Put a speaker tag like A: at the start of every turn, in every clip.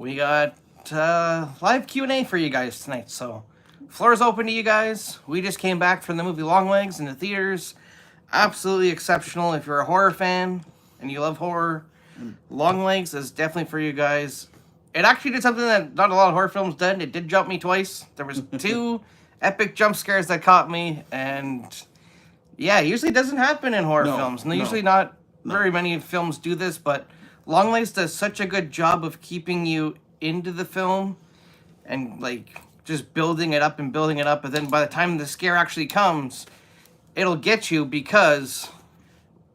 A: we got live Q&A for you guys tonight. So, floor is open to you guys. We just came back from the movie Longlegs in the theaters. Absolutely exceptional. If you're a horror fan and you love horror, Longlegs is definitely for you guys. It actually did something that not a lot of horror films did. It did jump me twice. There was two epic jump scares that caught me, and yeah, it usually doesn't happen in horror films. And usually not very many films do this, but Longlegs does such a good job of keeping you into the film and like just building it up and building it up, and then by the time the scare actually comes, it'll get you because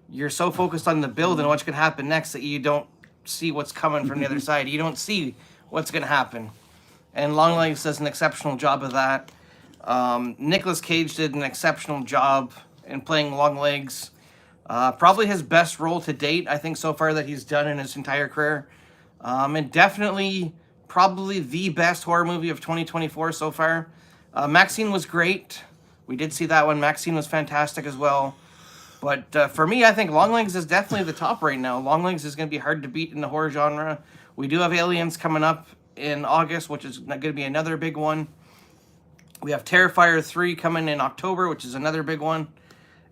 A: you're so focused on the build and what's going to happen next that you don't see what's coming from the other side. You don't see what's going to happen. And Longlegs does an exceptional job of that. Nicolas Cage did an exceptional job in playing Longlegs. Probably his best role to date, I think, so far that he's done in his entire career. And definitely, probably the best horror movie of 2024 so far. Maxine was great. We did see that one. Maxine was fantastic as well. But for me, I think Longlegs is definitely the top right now. Longlegs is going to be hard to beat in the horror genre. We do have Aliens coming up in August, which is going to be another big one. We have Terrifier 3 coming in October, which is another big one.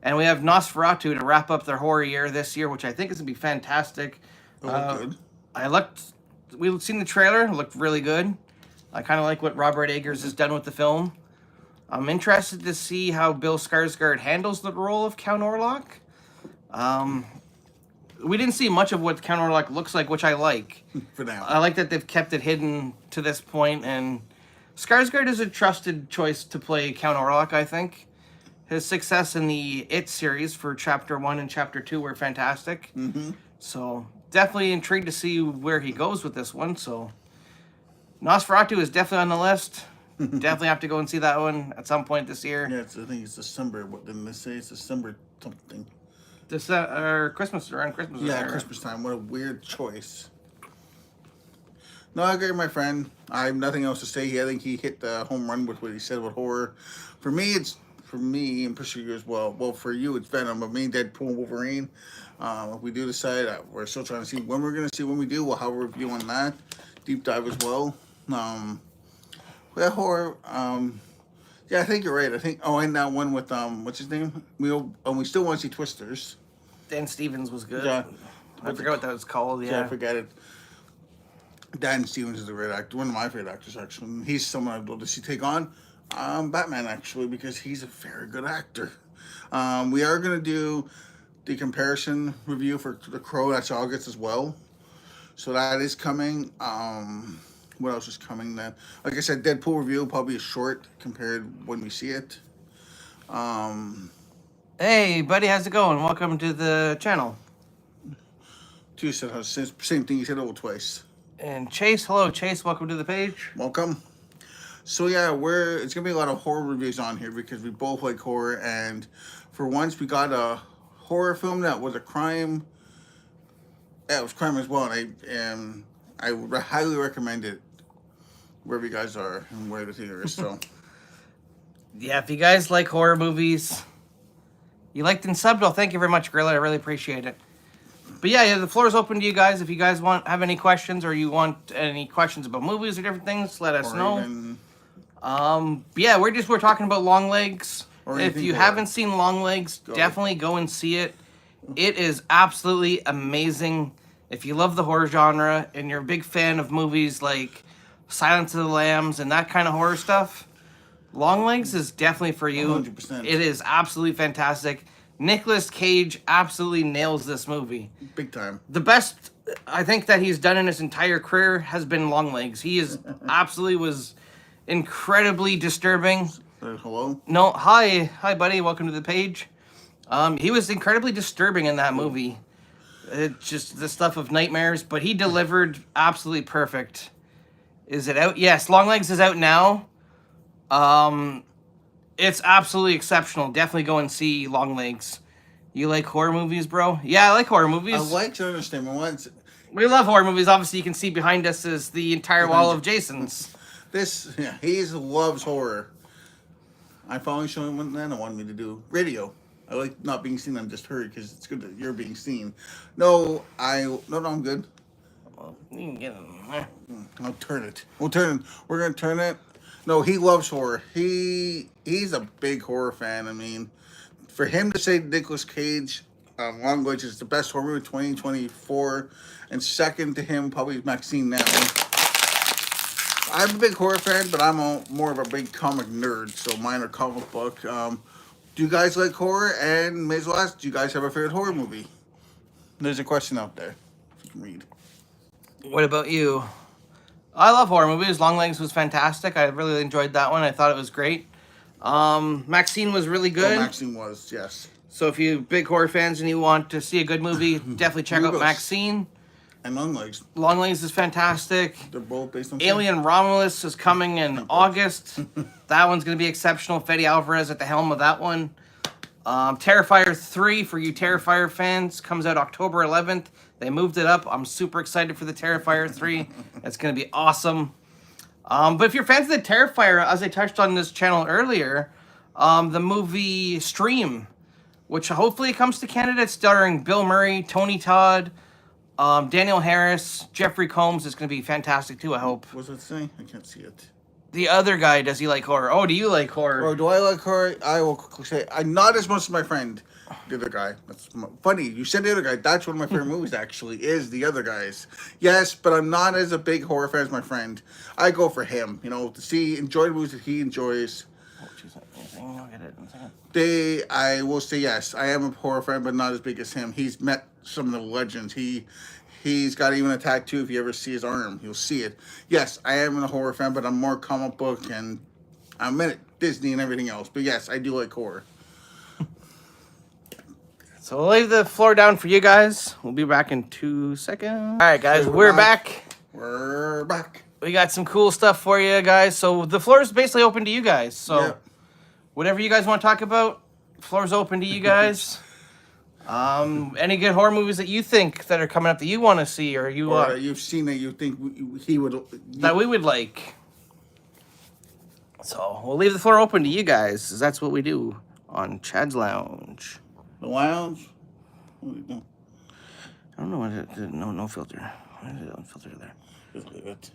A: And we have Nosferatu to wrap up their horror year this year, which I think is going to be fantastic.
B: Good.
A: We've seen the trailer. It looked really good. I kind of like what Robert Eggers has done with the film. I'm interested to see how Bill Skarsgård handles the role of Count Orlok. We didn't see much of what Count Orlok looks like, which I like.
B: For now.
A: I like that they've kept it hidden to this point, and Skarsgård is a trusted choice to play Count Orlok, I think. His success in the It series for Chapter 1 and Chapter 2 were fantastic.
B: Mm-hmm.
A: So, definitely intrigued to see where he goes with this one. So, Nosferatu is definitely on the list. Definitely have to go and see that one at some point this year.
B: Yeah, I think it's December. What didn't they say? It's December something.
A: Or Christmas, around Christmas.
B: Yeah, Christmas time. What a weird choice. No, I agree with my friend. I have nothing else to say. I think he hit the home run with what he said with horror. For me, and for you as well. Well, for you, it's Venom. But me, Deadpool, Wolverine. If we do decide, we're still trying to see when we're going to see when we do. We'll have a review on that. Deep dive as well. Yeah, horror. Yeah, I think you're right. I think. Oh, and that one with what's his name? We still want to see Twisters.
A: Dan Stevens was good.
B: Yeah,
A: I forgot what that was called. Yeah,
B: I forget it. Dan Stevens is a great actor. One of my favorite actors, actually. He's someone I'd love to see take on Batman, actually, because he's a very good actor. We are going to do the comparison review for The Crow. That's August as well. So that is coming. What else is coming then? Like I said, Deadpool review, probably a short compared when we see it.
A: Hey, buddy, how's it going? Welcome to the channel.
B: You said same thing. You said it twice.
A: And Chase, hello, Chase. Welcome to the page.
B: Welcome. So yeah, it's gonna be a lot of horror reviews on here because we both like horror, and for once we got a horror film that was a crime. Yeah, it was crime as well, and I would highly recommend it wherever you guys are and where the theater is. So
A: yeah, if you guys like horror movies, you liked and subbed, well, thank you very much, Gorilla. I really appreciate it. But yeah, the floor is open to you guys. If you guys have any questions or you want any questions about movies or different things, let us know. Yeah, we're talking about Longlegs. If you haven't seen Longlegs, definitely go and see it. It is absolutely amazing. If you love the horror genre and you're a big fan of movies like Silence of the Lambs and that kind of horror stuff, Longlegs is definitely for you.
B: 100%.
A: It is absolutely fantastic. Nicolas Cage absolutely nails this movie.
B: Big time.
A: The best I think that he's done in his entire career has been Longlegs. He is absolutely was incredibly disturbing.
B: Hello?
A: No, hi, buddy. Welcome to the page. He was incredibly disturbing in that movie. It's just the stuff of nightmares, but he delivered absolutely perfect. Is it out? Yes, Longlegs is out now. It's absolutely exceptional. Definitely go and see Longlegs. You like horror movies, bro? Yeah, I like horror movies.
B: I like to understand once.
A: We love horror movies. Obviously, you can see behind us is the entire wall of Jason's.
B: He loves horror. I finally showed him what Nana wanted me to do. Radio. I like not being seen. I'm just heard because it's good that you're being seen. No, I'm good.
A: Well, you can get in there.
B: I'll turn it. We're gonna turn it. No, he loves horror. He's a big horror fan. I mean, for him to say Nicolas Cage, Long Legs is the best horror movie of 2024, and second to him probably Maxine now. I'm a big horror fan, but I'm more of a big comic nerd, so mine are comic book. Do you guys like horror? And may as well ask, do you guys have a favorite horror movie? There's a question out there. If you can read.
A: What about you? I love horror movies. Longlegs was fantastic. I really enjoyed that one. I thought it was great. Maxine was really good.
B: Oh, Maxine was, yes.
A: So if you big horror fans and you want to see a good movie, definitely check out Maxine.
B: And Longlegs.
A: Longlegs is fantastic.
B: They're both based on
A: Alien Romulus is coming in August. That one's going to be exceptional. Fede Alvarez at the helm of that one. Terrifier 3, for you Terrifier fans, comes out October 11th. They moved it up. I'm super excited for the Terrifier 3. It's going to be awesome. But if you're fans of the Terrifier, as I touched on this channel earlier, the movie Stream, which hopefully comes to Canada, starring Bill Murray, Tony Todd, Daniel Harris, Jeffrey Combs, is going to be fantastic too, I hope.
B: What's it say? I can't see it.
A: The other guy, does he like horror? Oh, do you like horror?
B: Or do I like horror? I will quickly say, I'm not as much as my friend, the other guy. That's funny. You said the other guy. That's one of my favorite movies, actually, is The Other Guys. Yes, but I'm not as a big horror fan as my friend. I go for him, to enjoy the movies that he enjoys.
A: Oh, geez, I'll get it in a second.
B: I will say yes, I am a horror fan, but not as big as him. He's met some of the legends. He's got even a tattoo. If you ever see his arm, you'll see it. Yes, I am a horror fan, but I'm more comic book and I'm in Disney and everything else. But yes, I do like horror.
A: So we'll leave the floor down for you guys. We'll be back in 2 seconds. All right, guys, we're back.
B: We're back.
A: We got some cool stuff for you guys. So the floor is basically open to you guys. So whatever you guys want to talk about, floor's open to you guys. Any good horror movies that you think that are coming up that you want to see, or
B: you've seen that you think he would
A: that we would like. So we'll leave the floor open to you guys, 'cause that's what we do on Chad's Lounge.
B: The Lounge. What do you do?
A: I don't know what it did. No filter. Why is it unfiltered there?
B: Just leave it.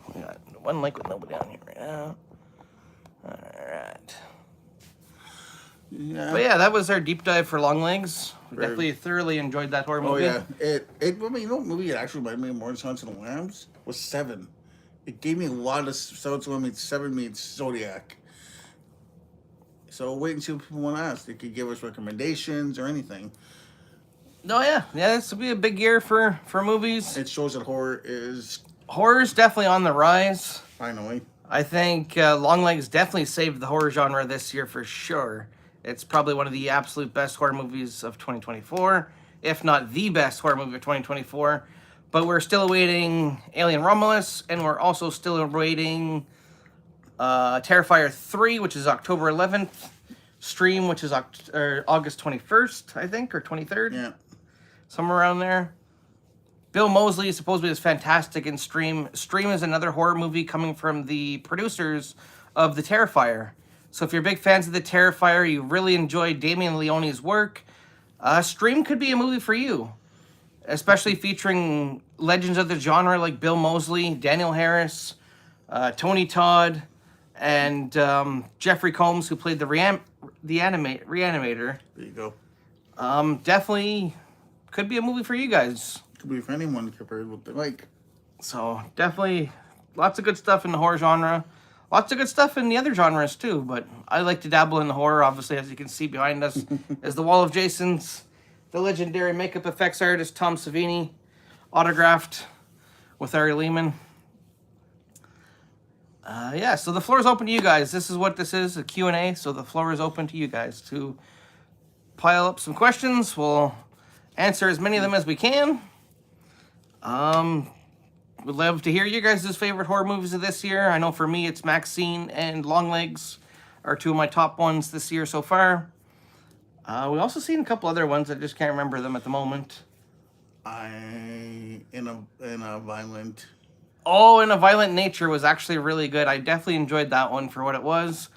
A: We got one mic with nobody on here right now. All right.
B: Yeah.
A: But yeah, that was our deep dive for Longlegs. We definitely thoroughly enjoyed that horror movie.
B: Oh yeah, what movie it actually reminded me of more than Silence of the Lambs was Seven. It gave me a lot of Silence of the Lambs. Seven means Zodiac. So wait and see what people want to ask. They could give us recommendations or anything.
A: Oh yeah, this will be a big year for movies.
B: It shows that
A: horror's definitely on the rise.
B: Finally.
A: I think Longlegs definitely saved the horror genre this year for sure. It's probably one of the absolute best horror movies of 2024, if not the best horror movie of 2024. But we're still awaiting Alien Romulus, and we're also still awaiting Terrifier 3, which is October 11th. Stream, which is August 21st, I think, or 23rd.
B: Yeah.
A: Somewhere around there. Bill Moseley supposedly is fantastic in Stream. Stream is another horror movie coming from the producers of The Terrifier. So if you're big fans of The Terrifier, you really enjoy Damien Leone's work, Stream could be a movie for you. Especially featuring legends of the genre like Bill Moseley, Daniel Harris, Tony Todd, and Jeffrey Combs, who played the Reanimator.
B: There you go.
A: Definitely could be a movie for you guys.
B: Could be for anyone compared with what they like.
A: So definitely lots of good stuff in the horror genre. Lots of good stuff in the other genres too, but I like to dabble in the horror. Obviously, as you can see behind us is the Wall of Jason's, the legendary makeup effects artist Tom Savini, autographed with Ari Lehman. Yeah, so the floor is open to you guys. This is what this is, a Q&A, so the floor is open to you guys to pile up some questions. We'll answer as many of them as we can. Would love to hear you guys' favorite horror movies of this year. I know for me it's Maxine and Longlegs are two of my top ones this year so far. We also seen a couple other ones. I just can't remember them at the moment.
B: In a Violent.
A: Oh, In a Violent Nature was actually really good. I definitely enjoyed that one for what it was.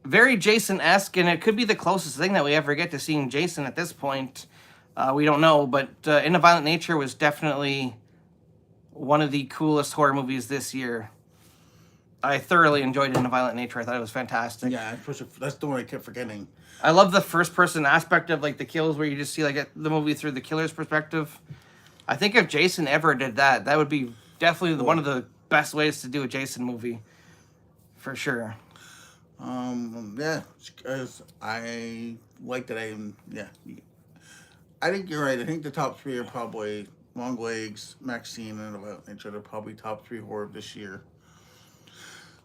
A: Very Jason-esque, and it could be the closest thing that we ever get to seeing Jason at this point. We don't know, but In a Violent Nature was definitely one of the coolest horror movies this year. I thoroughly enjoyed In a Violent Nature. I thought it was fantastic.
B: Yeah, that's the one I kept forgetting.
A: I love the first person aspect of like the kills, where you just see like the movie through the killer's perspective. I think if Jason ever did that, that would be definitely one of the best ways to do a Jason movie, for sure.
B: Yeah, because I like that. I think you're right. I think the top three are probably Longlegs, Maxine, and About Nature. They're probably top three horror this year.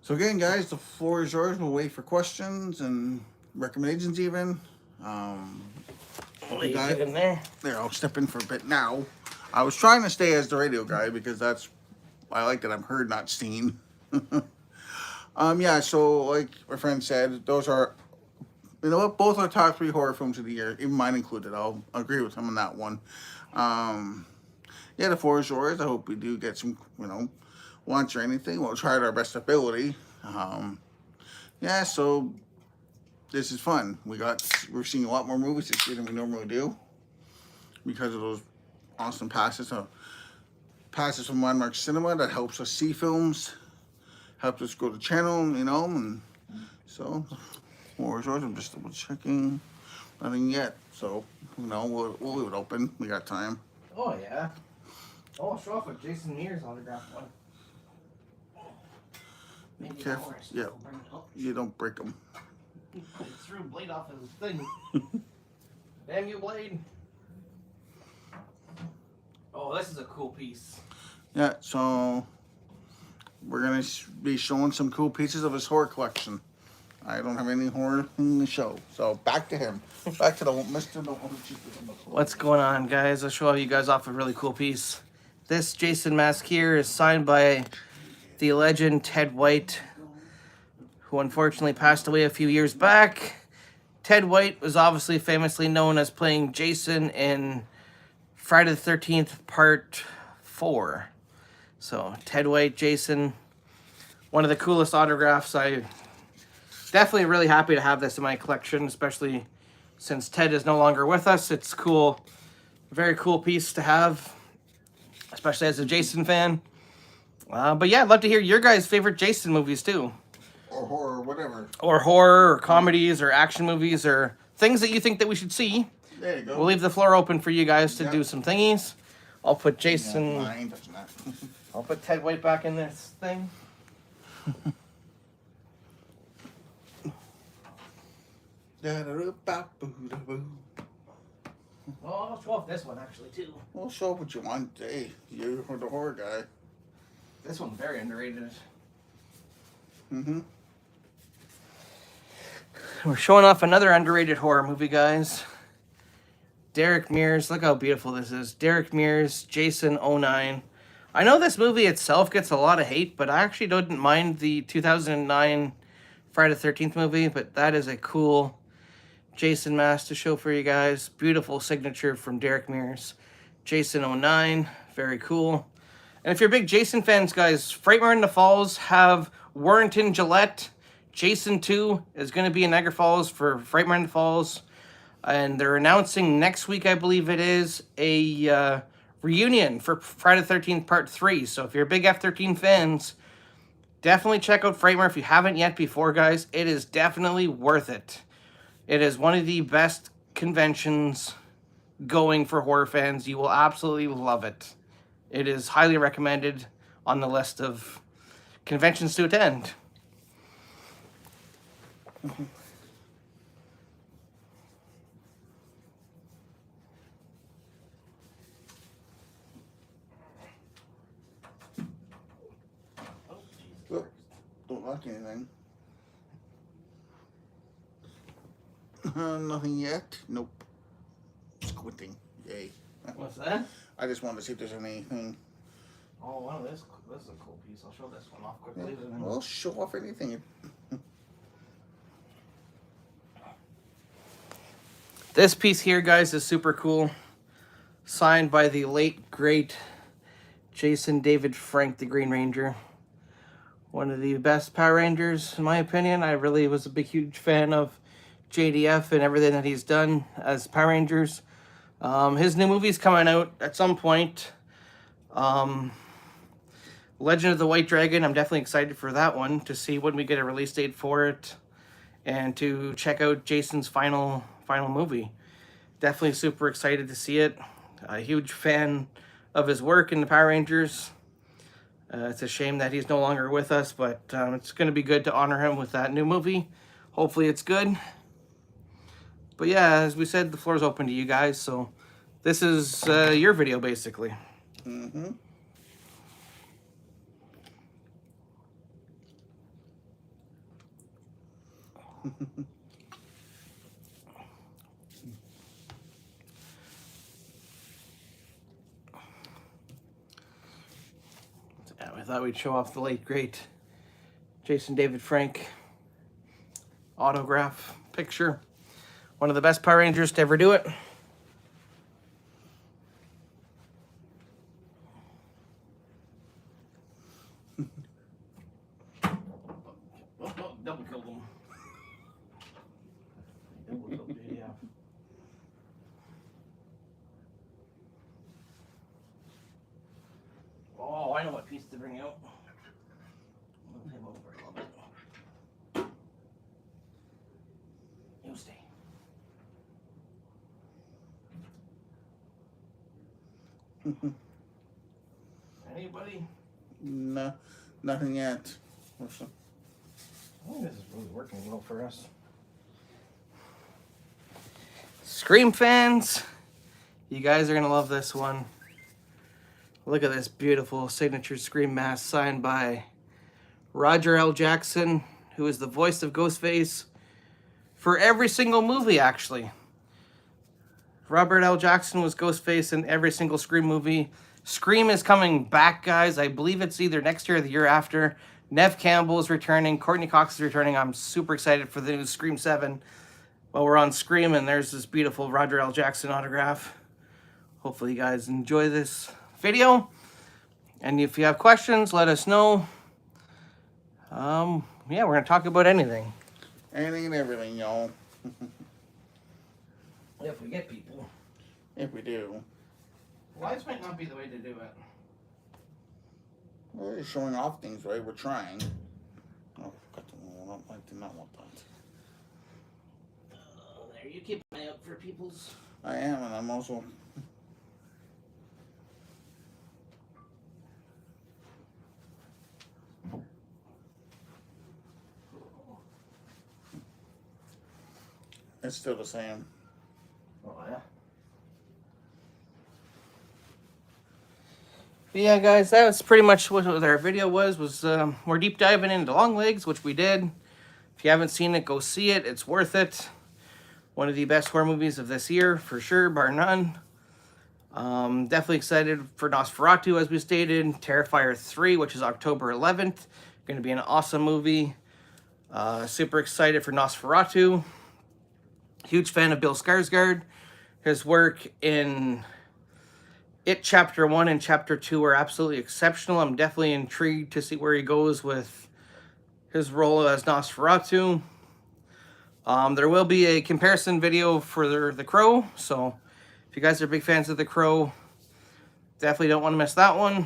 B: So again, guys, the floor is yours. We'll wait for questions and recommendations, even.
A: What you get in there?
B: There, I'll step in for a bit now. I was trying to stay as the radio guy because I like that I'm heard, not seen. Yeah, so like my friend said, those are, you know what, both are top three horror films of the year, even mine included. I'll agree with him on that one. Yeah, the floor is yours. I hope we do get some, lunch or anything. We'll try at our best ability. Yeah, so this is fun. We're seeing a lot more movies this year than we normally do because of those awesome passes from Landmark Cinema that helps us see films, helps us grow the channel, and so floor is yours. I'm just double checking. Nothing yet, so we'll leave it open. We got time.
A: Oh yeah. Oh, I'll show off a Jason Mears autograph one.
B: Be careful. Yeah, you don't break them.
A: He threw a blade off his thing. Damn you, Blade. Oh, this is a cool piece.
B: Yeah, so we're going to be showing some cool pieces of his horror collection. I don't have any horror in the show. So back to him. Back to the Mr.
A: What's going on, guys? I'll show you guys off a really cool piece. This Jason mask here is signed by the legend Ted White, who unfortunately passed away a few years back. Ted White was obviously famously known as playing Jason in Friday the 13th Part 4. So, Ted White, Jason, one of the coolest autographs. I definitely really happy to have this in my collection, especially since Ted is no longer with us. It's cool, very cool piece to have, especially as a Jason fan. But yeah, I'd love to hear your guys' favorite Jason movies too.
B: Or horror, whatever.
A: Or horror, or comedies, or action movies, or things that you think that we should see.
B: There you go.
A: We'll leave the floor open for you guys to do some thingies. I'll put Jason...
B: Yeah, I ain't touching that.
A: I'll put Ted White back in this thing. Well, I'll show off this one actually too.
B: Well, show up what you want. Hey, you're the horror guy.
A: This one's very underrated. We're showing off another underrated horror movie, guys. Derek Mears. Look how beautiful this is. Derek Mears, Jason 09. I know this movie itself gets a lot of hate, but I actually didn't mind the 2009 Friday the 13th movie, but that is a cool Jason mask to show for you guys. Beautiful signature from Derek Mears. Jason 09. Very cool. And if you're big Jason fans, guys, Frightmare in the Falls have Warrenton Gillette. Jason 2 is going to be in Niagara Falls for Frightmare in the Falls. And they're announcing next week, I believe it is, a reunion for Friday the 13th Part 3. So if you're big F-13 fans, definitely check out Frightmare if you haven't yet before, guys. It is definitely worth it. It is one of the best conventions going for horror fans. You will absolutely love it. It is highly recommended on the list of conventions to attend.
B: Look, don't lock anything. Nothing yet. Nope. Squinting. Yay.
A: What's that?
B: I just wanted to see if there's anything.
A: Oh, wow, this is a cool piece. I'll show this one off quickly.
B: Well, show off anything.
A: This piece here, guys, is super cool. Signed by the late, great Jason David Frank, the Green Ranger. One of the best Power Rangers, in my opinion. I really was a big, huge fan of JDF and everything that he's done as Power Rangers. His new movie's coming out at some point. Legend of the White Dragon, I'm definitely excited for that one, to see when we get a release date for it, and to check out Jason's final movie. Definitely super excited to see it. A huge fan of his work in the Power Rangers. It's a shame that he's no longer with us, but it's going to be good to honor him with that new movie. Hopefully it's good. But yeah, as we said, the floor is open to you guys, so this is your video, basically.
B: Mm-hmm.
A: Yeah, I thought we'd show off the late, great Jason David Frank autograph picture. One of the best Power Rangers to ever do it. Double killed him. Double killed, yeah. Oh, I know what piece to bring out. Move him over a little bit. You stay. Anybody?
B: No, nothing yet. Listen.
A: I think this is really working well for us. Scream fans, you guys are gonna love this one. Look at this beautiful signature Scream mask signed by Roger L. Jackson, who is the voice of Ghostface for every single movie, actually. Robert L. Jackson was Ghostface in every single Scream movie. Scream is coming back, guys. I believe it's either next year or the year after. Nev Campbell is returning. Courtney Cox is returning. I'm super excited for the new Scream 7. While we're on Scream, and there's this beautiful Roger L. Jackson autograph. Hopefully you guys enjoy this video. And if you have questions, let us know. Yeah, we're going to talk about anything.
B: Anything and everything, y'all.
A: If we get people.
B: If we do.
A: Lives might not be the way to do it.
B: We're just showing off things, right? We're trying. Oh, got the one. I did not want that.
A: There, you keep an eye out for people's.
B: I am, and I'm also... It's still the same.
A: Oh, yeah. But yeah, guys, that was pretty much what our video was we're deep diving into Longlegs, which we did. If you haven't seen it, go see it. It's worth it. One of the best horror movies of this year, for sure, bar none. Definitely excited for Nosferatu, as we stated. Terrifier 3, which is October 11th. Going to be an awesome movie. Super excited for Nosferatu. Huge fan of Bill Skarsgård. His work in It Chapter 1 and Chapter 2 are absolutely exceptional. I'm definitely intrigued to see where he goes with his role as Nosferatu. There will be a comparison video for The Crow, so if you guys are big fans of The Crow, definitely don't want to miss that one.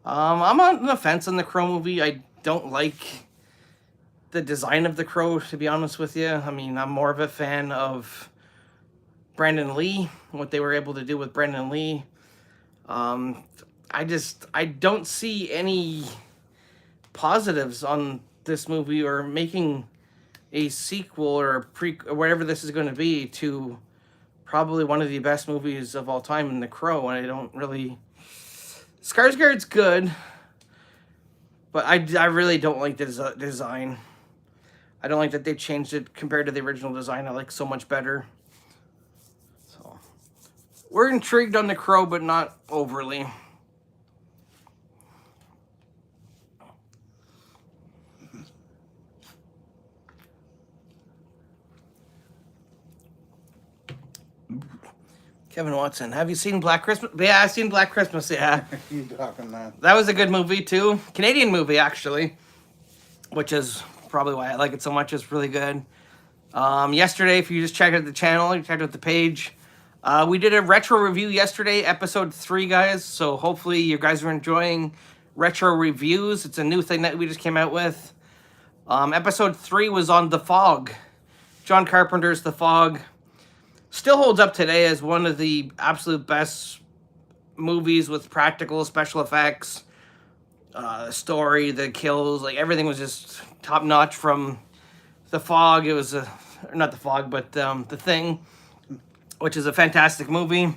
A: I'm on the fence on The Crow movie. I don't like the design of The Crow, to be honest with you. I mean, I'm more of a fan of Brandon Lee, what they were able to do with Brandon Lee. I don't see any positives on this movie or making a sequel or or whatever this is going to be to probably one of the best movies of all time in The Crow, and I don't really... Skarsgård's good, but I really don't like the design. I don't like that they changed it compared to the original design. I like so much better. So we're intrigued on The Crow, but not overly. Kevin Watson, have you seen Black Christmas? Yeah, I've seen Black Christmas, yeah.
B: You talking that?
A: That was a good movie, too. Canadian movie, actually. Which is probably why I like it so much. It's really good. Yesterday, if you just checked out the channel, you checked out the page, we did a retro review yesterday, episode 3, guys. So hopefully you guys are enjoying retro reviews. It's a new thing that we just came out with. Episode 3 was on The Fog. John Carpenter's The Fog. Still holds up today as one of the absolute best movies with practical special effects. The story, the kills, like everything was just top notch from The Fog. It was not The Fog, but The Thing, which is a fantastic movie.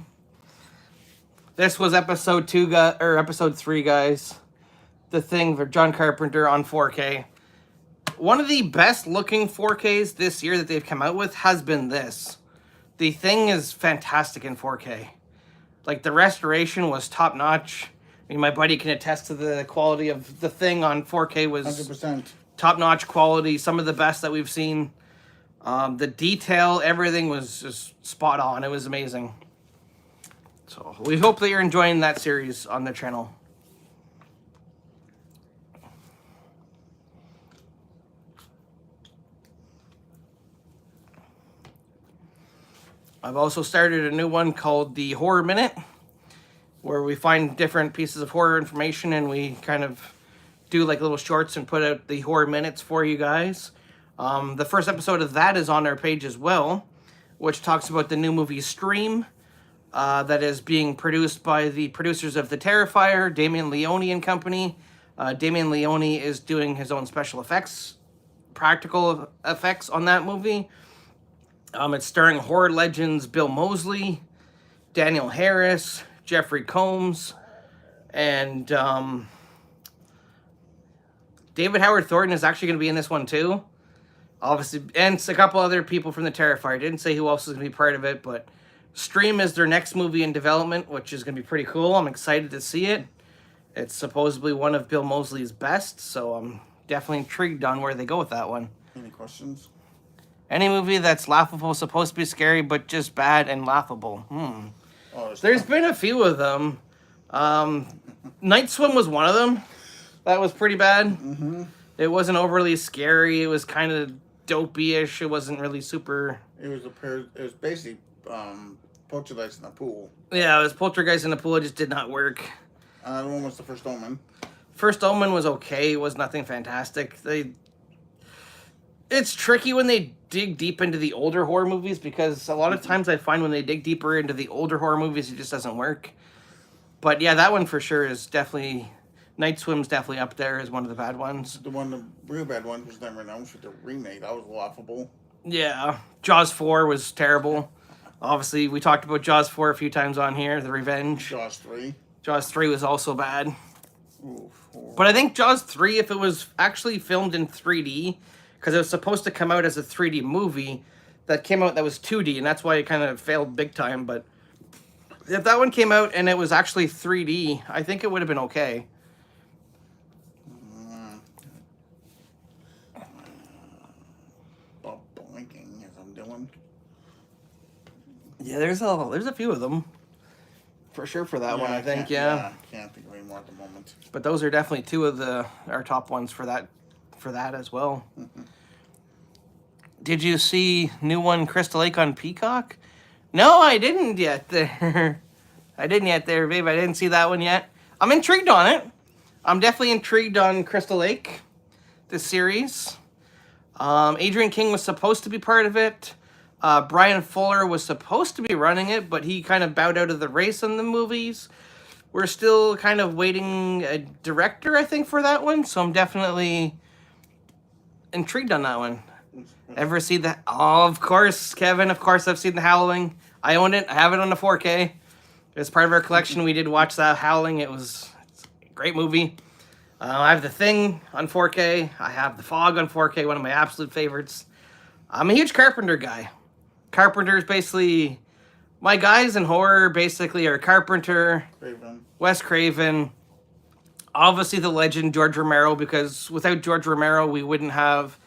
A: This was episode 3, guys. The Thing for John Carpenter on 4K. One of the best looking 4Ks this year that they've come out with has been this. The Thing is fantastic in 4K. Like, the restoration was top notch. I mean, my buddy can attest to the quality of The Thing on 4K was
B: 100%.
A: top notch quality. Some of the best that we've seen. The detail, everything was just spot on. It was amazing. So we hope that you're enjoying that series on the channel. I've also started a new one called the Horror Minute, where we find different pieces of horror information and we kind of do like little shorts and put out the horror minutes for you guys. The first episode of that is on our page as well, which talks about the new movie Stream that is being produced by the producers of The Terrifier, Damien Leone and company. Damien Leone is doing his own special effects, practical effects on that movie. It's starring horror legends Bill Moseley, Daniel Harris, Jeffrey Combs, and David Howard Thornton is actually going to be in this one too. Obviously, and a couple other people from The Terrifier. Didn't say who else is going to be part of it, but Stream is their next movie in development, which is going to be pretty cool. I'm excited to see it. It's supposedly one of Bill Moseley's best, so I'm definitely intrigued on where they go with that one.
B: Any questions?
A: Any movie that's laughable, supposed to be scary, but just bad and laughable.
B: Oh,
A: There's been a few of them. Night Swim was one of them. That was pretty bad.
B: Mm-hmm.
A: It wasn't overly scary. It was kind of dopey-ish. It wasn't really super...
B: It was basically poltergeist in the pool.
A: Yeah, it was poltergeist in the pool. It just did not work.
B: The one was The First Omen.
A: First Omen was okay. It was nothing fantastic. It's tricky when they dig deep into the older horror movies, because a lot of times I find when they dig deeper into the older horror movies, it just doesn't work. But yeah, that one for sure is definitely... Night Swim's definitely up there as one of the bad ones.
B: The real bad one was never announced with the remake. That was laughable.
A: Yeah. Jaws 4 was terrible. Obviously, we talked about Jaws 4 a few times on here, The Revenge.
B: Jaws 3.
A: Jaws 3 was also bad.
B: Ooh,
A: But I think Jaws 3, if it was actually filmed in 3D, because it was supposed to come out as a 3D movie, that came out that was 2D, and that's why it kind of failed big time. But if that one came out and it was actually 3D, I think it would have been okay.
B: Blinking as I'm doing.
A: Yeah, there's a few of them. For sure for that one, I think, yeah.
B: I can't think of any more at the moment.
A: But those are definitely two of our top ones for that as well. Did you see new one, Crystal Lake on Peacock? No, I didn't yet there. I didn't yet there, babe. I didn't see that one yet. I'm intrigued on it. I'm definitely intrigued on Crystal Lake, this series. Adrian King was supposed to be part of it. Brian Fuller was supposed to be running it, but he kind of bowed out of the race in the movies. We're still kind of waiting a director, I think, for that one. So I'm definitely intrigued on that one. Ever see that? Oh, of course, Kevin. Of course, I've seen The Howling. I own it. I have it on the 4K. It's part of our collection. We did watch that Howling. It's a great movie. I have The Thing on 4K. I have The Fog on 4K, one of my absolute favorites. I'm a huge Carpenter guy. Carpenter's basically... My guys in horror basically are Carpenter, Wes Craven, obviously the legend George Romero, because without George Romero, we wouldn't have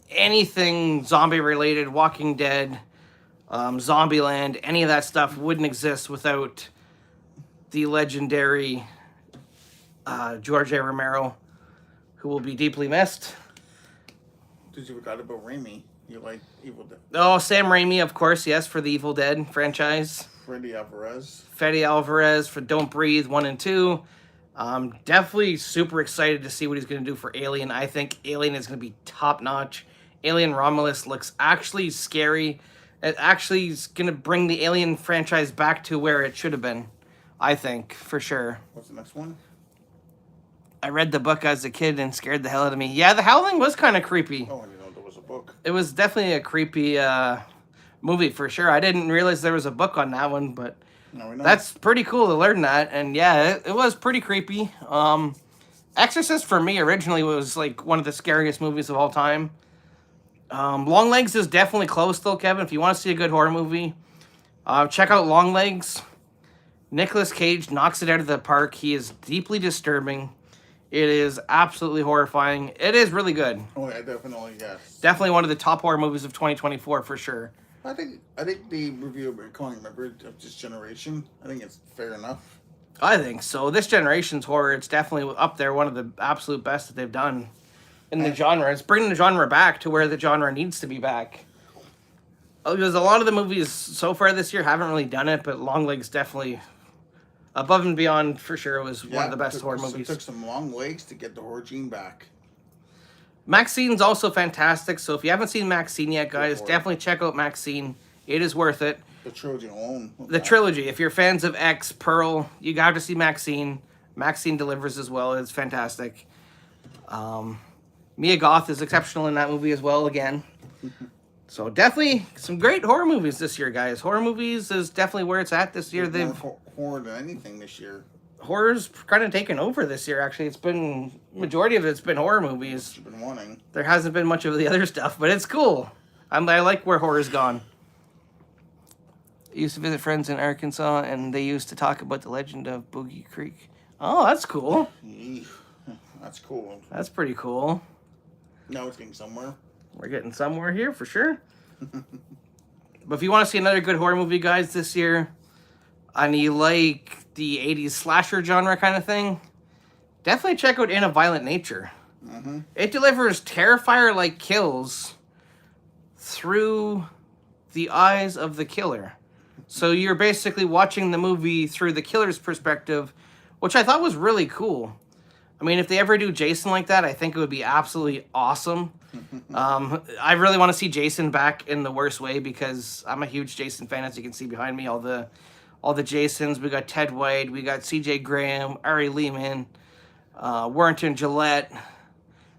A: anything zombie-related, Walking Dead, Zombieland, any of that stuff wouldn't exist without the legendary George A. Romero, who will be deeply missed.
B: Did you forget about Raimi? You like Evil Dead?
A: Oh, Sam Raimi, of course, yes, for the Evil Dead franchise.
B: Freddy Alvarez
A: For Don't Breathe 1 and 2. Definitely super excited to see what he's going to do for Alien. I think Alien is going to be top notch. Alien Romulus looks actually scary. It actually is going to bring the Alien franchise back to where it should have been. I think, for sure.
B: What's the next one?
A: I read the book as a kid and scared the hell out of me. Yeah, The Howling was kind of creepy.
B: Oh, I didn't know there was a book.
A: It was definitely a creepy movie for sure. I didn't realize there was a book on that one, but
B: Now we know.
A: that's pretty cool to learn that. And yeah, it was pretty creepy. Exorcist for me originally was like one of the scariest movies of all time. Longlegs is definitely close though, Kevin. If you want to see a good horror movie, check out Longlegs. Nicolas Cage knocks it out of the park. He is deeply disturbing. It is absolutely horrifying. It is really good.
B: Oh yeah, definitely, yes.
A: Definitely one of the top horror movies of 2024 for sure.
B: I think the review of Calling Remember of this generation, I think it's fair enough.
A: I think so. This generation's horror, it's definitely up there, one of the absolute best that they've done in the genre. It's bringing the genre back to where the genre needs to be back. Because a lot of the movies so far this year haven't really done it, but Longlegs definitely above and beyond for sure was one of the best horror movies.
B: It took some long legs to get the horror gene back.
A: Maxine's also fantastic, so if you haven't seen Maxine yet, guys, definitely check out Maxine. It is worth it.
B: The trilogy alone.
A: The trilogy. If you're fans of X, Pearl, you got to see Maxine. Maxine delivers as well. It's fantastic. Mia Goth is exceptional in that movie as well, again. So definitely some great horror movies this year, guys. Horror movies is definitely where it's at this year.
B: They've more horror than anything this year.
A: Horror's kind of taken over this year, actually. It's been, majority of it's been horror movies.
B: You've been wanting.
A: There hasn't been much of the other stuff, but it's cool. I like where horror's gone. I used to visit friends in Arkansas, and they used to talk about the legend of Boogie Creek. Oh, that's cool.
B: That's cool.
A: That's pretty cool.
B: Now it's getting somewhere.
A: We're getting somewhere here for sure. But if you want to see another good horror movie, guys, this year, and you like the 80s slasher genre kind of thing, definitely check out In a Violent Nature.
B: Mm-hmm.
A: It delivers Terrifier-like kills through the eyes of the killer. So you're basically watching the movie through the killer's perspective, which I thought was really cool. I mean, if they ever do Jason like that, I think it would be absolutely awesome. I really want to see Jason back in the worst way because I'm a huge Jason fan, as you can see behind me. All the Jasons. We got Ted White. We got C.J. Graham, Ari Lehman, Warrington Gillette.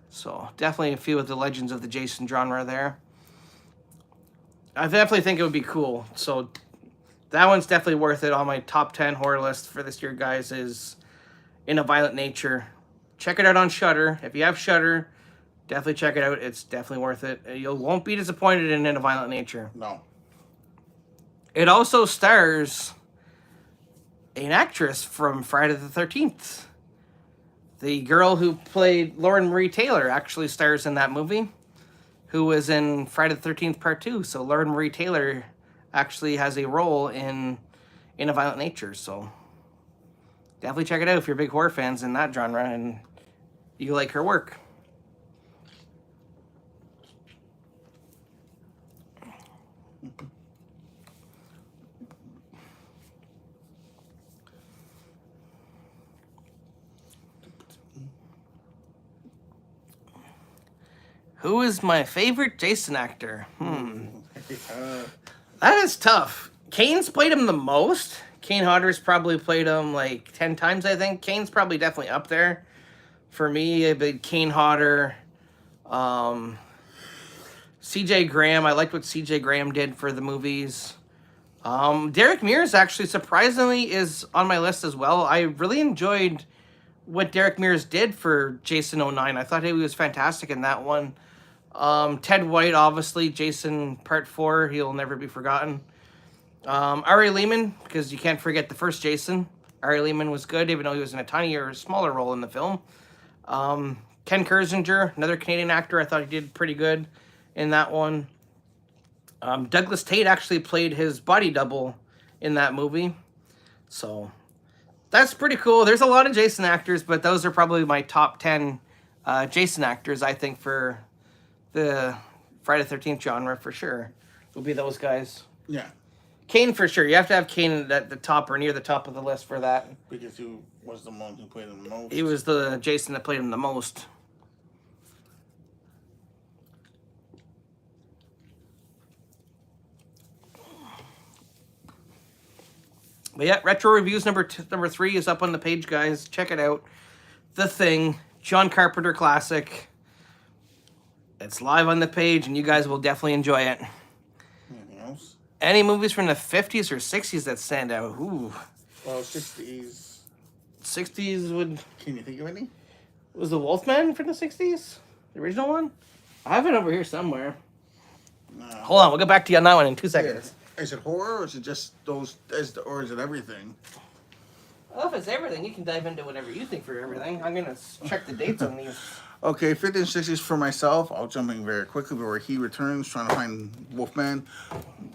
A: So definitely a few of the legends of the Jason genre there. I definitely think it would be cool. So that one's definitely worth it. On my top 10 horror list for this year, guys, is In a Violent Nature. Check it out on Shudder. If you have Shudder, definitely check it out. It's definitely worth it. You won't be disappointed in a Violent Nature.
B: No.
A: It also stars an actress from Friday the 13th. The girl who played Lauren Marie Taylor actually stars in that movie, who was in Friday the 13th Part 2. So Lauren Marie Taylor actually has a role in a Violent Nature. So definitely check it out if you're big horror fans in that genre and you like her work. Who is my favorite Jason actor? That is tough. Kane's played him the most. Kane Hodder's probably played him like 10 times, I think. Kane's probably definitely up there. For me, a big Kane Hodder. C.J. Graham. I liked what C.J. Graham did for the movies. Derek Mears actually surprisingly is on my list as well. I really enjoyed what Derek Mears did for Jason 09. I thought he was fantastic in that one. Ted White, obviously. Jason Part 4. He'll never be forgotten. Ari Lehman, because you can't forget the first Jason. Ari Lehman was good, even though he was in a tinier, smaller role in the film. Ken Kirzinger, another Canadian actor. I thought he did pretty good in that one. Douglas Tate actually played his body double in that movie. So that's pretty cool. There's a lot of Jason actors, but those are probably my top 10 Jason actors, I think, for the Friday the 13th genre for sure. Will be those guys.
B: Yeah.
A: Kane for sure. You have to have Kane at the top or near the top of the list for that.
B: Because he was the one who played him the most.
A: He was the Jason that played him the most. But yeah, retro reviews number 3 is up on the page, guys. Check it out. The Thing, John Carpenter classic. It's live on the page, and you guys will definitely enjoy it.
B: Anything else?
A: Any movies from the 50s or 60s that stand out? Ooh.
B: Well, 60s.
A: 60s would...
B: Can you think of any?
A: Was the Wolfman from the 60s? The original one? I have it over here somewhere.
B: No.
A: Hold on, we'll get back to you on that one in 2 seconds.
B: Is it horror or is it just those? Or is it everything?
A: Well, if it's everything, you can dive into whatever you think for everything. I'm going to check the dates on these.
B: Okay, 50s and 60s for myself. I'll jump in very quickly before he returns, trying to find Wolfman.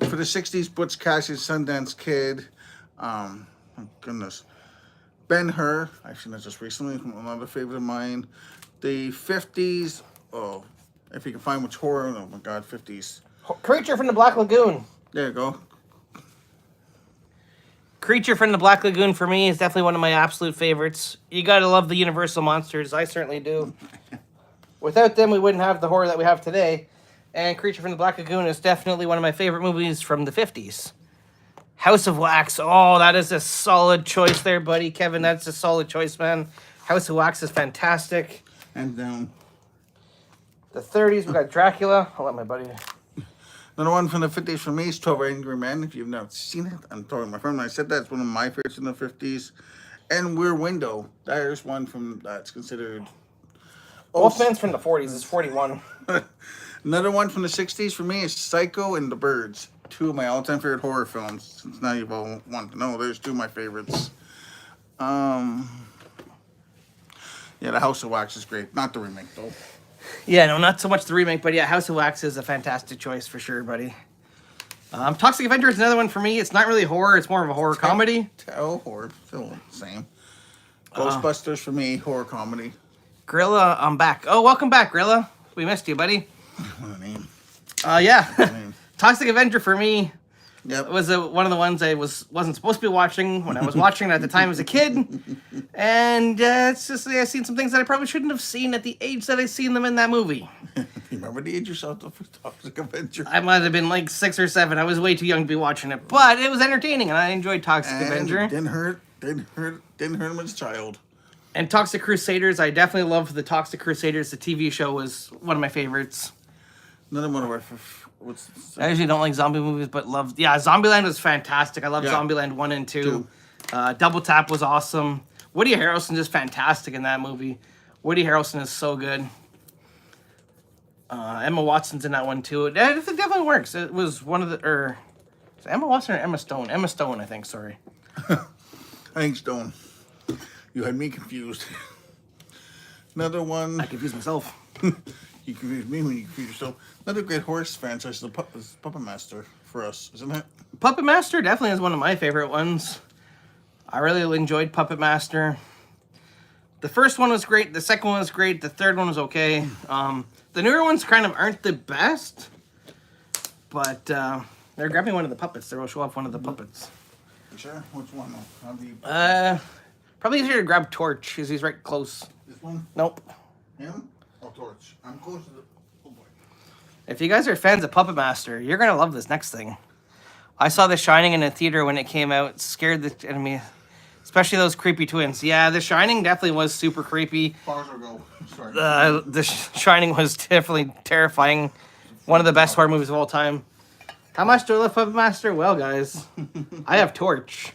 B: For the 60s, Butch Cassidy, Sundance Kid. Oh, goodness. Ben-Hur. Actually, that's just recently. Another favorite of mine. The 50s. Oh, if you can find which horror. Oh, my God, 50s.
A: Creature from the Black Lagoon.
B: There you go.
A: Creature from the Black Lagoon for me is definitely one of my absolute favorites. You gotta love the Universal monsters. I certainly do. Without them, we wouldn't have the horror that we have today. And Creature from the Black Lagoon is definitely one of my favorite movies from the 50s. House of Wax. Oh, that is a solid choice there, buddy. Kevin, that's a solid choice, man. House of Wax is fantastic.
B: And down.
A: The 30s, we got Dracula. I'll let my buddy...
B: Another one from the 50s for me is 12 Angry Men. If you've never seen it, I'm telling my friend when I said that, it's one of my favorites in the 50s. And Rear Window. There's one from that's considered...
A: Wolfman's from the 40s. It's 41.
B: Another one from the 60s for me is Psycho and The Birds. 2 of my all-time favorite horror films. Since now you've all want to know, there's 2 of my favorites. Yeah, The House of Wax is great. Not the remake, though.
A: Yeah, no, not so much the remake, but yeah, House of Wax is a fantastic choice for sure, buddy. Toxic Avenger is another one for me. It's not really horror, it's more of a horror comedy.
B: Horror, still the same. Ghostbusters for me, horror comedy.
A: Grilla, I'm back. Oh, welcome back, Grilla. We missed you, buddy.
B: What a name.
A: Yeah. Toxic Avenger for me
B: Yep.
A: was one of the ones I wasn't supposed to be watching when I was watching it at the time as a kid. And it's just, I've seen some things that I probably shouldn't have seen at the age that I seen them in that movie.
B: You remember the age yourself for Toxic Avenger?
A: I might have been like 6 or 7. I was way too young to be watching it. But it was entertaining, and I enjoyed Toxic Avenger.
B: It didn't hurt him as a child.
A: And Toxic Crusaders, I definitely loved the Toxic Crusaders. The TV show was one of my favorites.
B: Another one of our...
A: I usually don't like zombie movies, but loved... Yeah, Zombieland was fantastic. I loved
B: Yeah.
A: Zombieland 1 and 2. Double Tap was awesome. Woody Harrelson is fantastic in that movie. Woody Harrelson is so good. Emma Watson's in that one, too. It definitely works. It was one of the... is it Emma Watson or Emma Stone? Emma Stone, I think, sorry.
B: I think Stone. You had me confused. Another one...
A: I confused myself.
B: You confused me when you confused yourself. Another great horse franchise is Puppet Master for us, isn't it?
A: Puppet Master definitely is one of my favorite ones. I really enjoyed Puppet Master. The first one was great. The second one was great. The third one was okay. The newer ones kind of aren't the best. But they're grabbing one of the puppets. They'll show off one of the puppets.
B: You sure? Which one? How do you...
A: Probably easier to grab Torch because he's right close.
B: This one?
A: Nope.
B: Him? Or Torch? I'm close to the... Oh boy.
A: If you guys are fans of Puppet Master, you're going to love this next thing. I saw The Shining in a theater when it came out. It scared the enemy, especially those creepy twins. Yeah, The Shining definitely was super creepy.
B: Bars or go. Sorry.
A: The Shining was definitely terrifying. One of the best horror movies of all time. How much do I love Puppet Master? Well, guys, I have Torch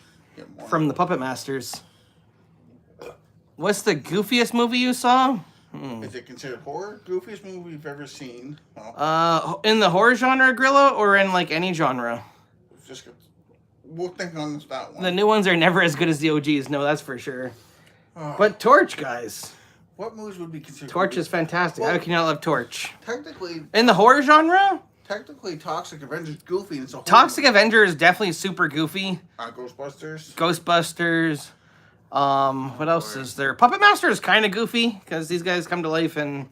A: from the Puppet Masters. What's the goofiest movie you saw?
B: Is it considered horror? Goofiest movie we've ever seen?
A: In the horror genre, Grilla, or in like any genre?
B: Just we'll think on that one.
A: The new ones are never as good as the OGs. No, that's for sure. But Torch, guys.
B: What movies would be considered?
A: Torch is fantastic. How can you not love Torch?
B: Technically,
A: In the horror genre,
B: Toxic Avenger's goofy. And it's a horror
A: Toxic
B: movie.
A: Avenger is definitely super goofy.
B: Ghostbusters.
A: Ghostbusters. What else is there? Puppet Master is kind of goofy because these guys come to life and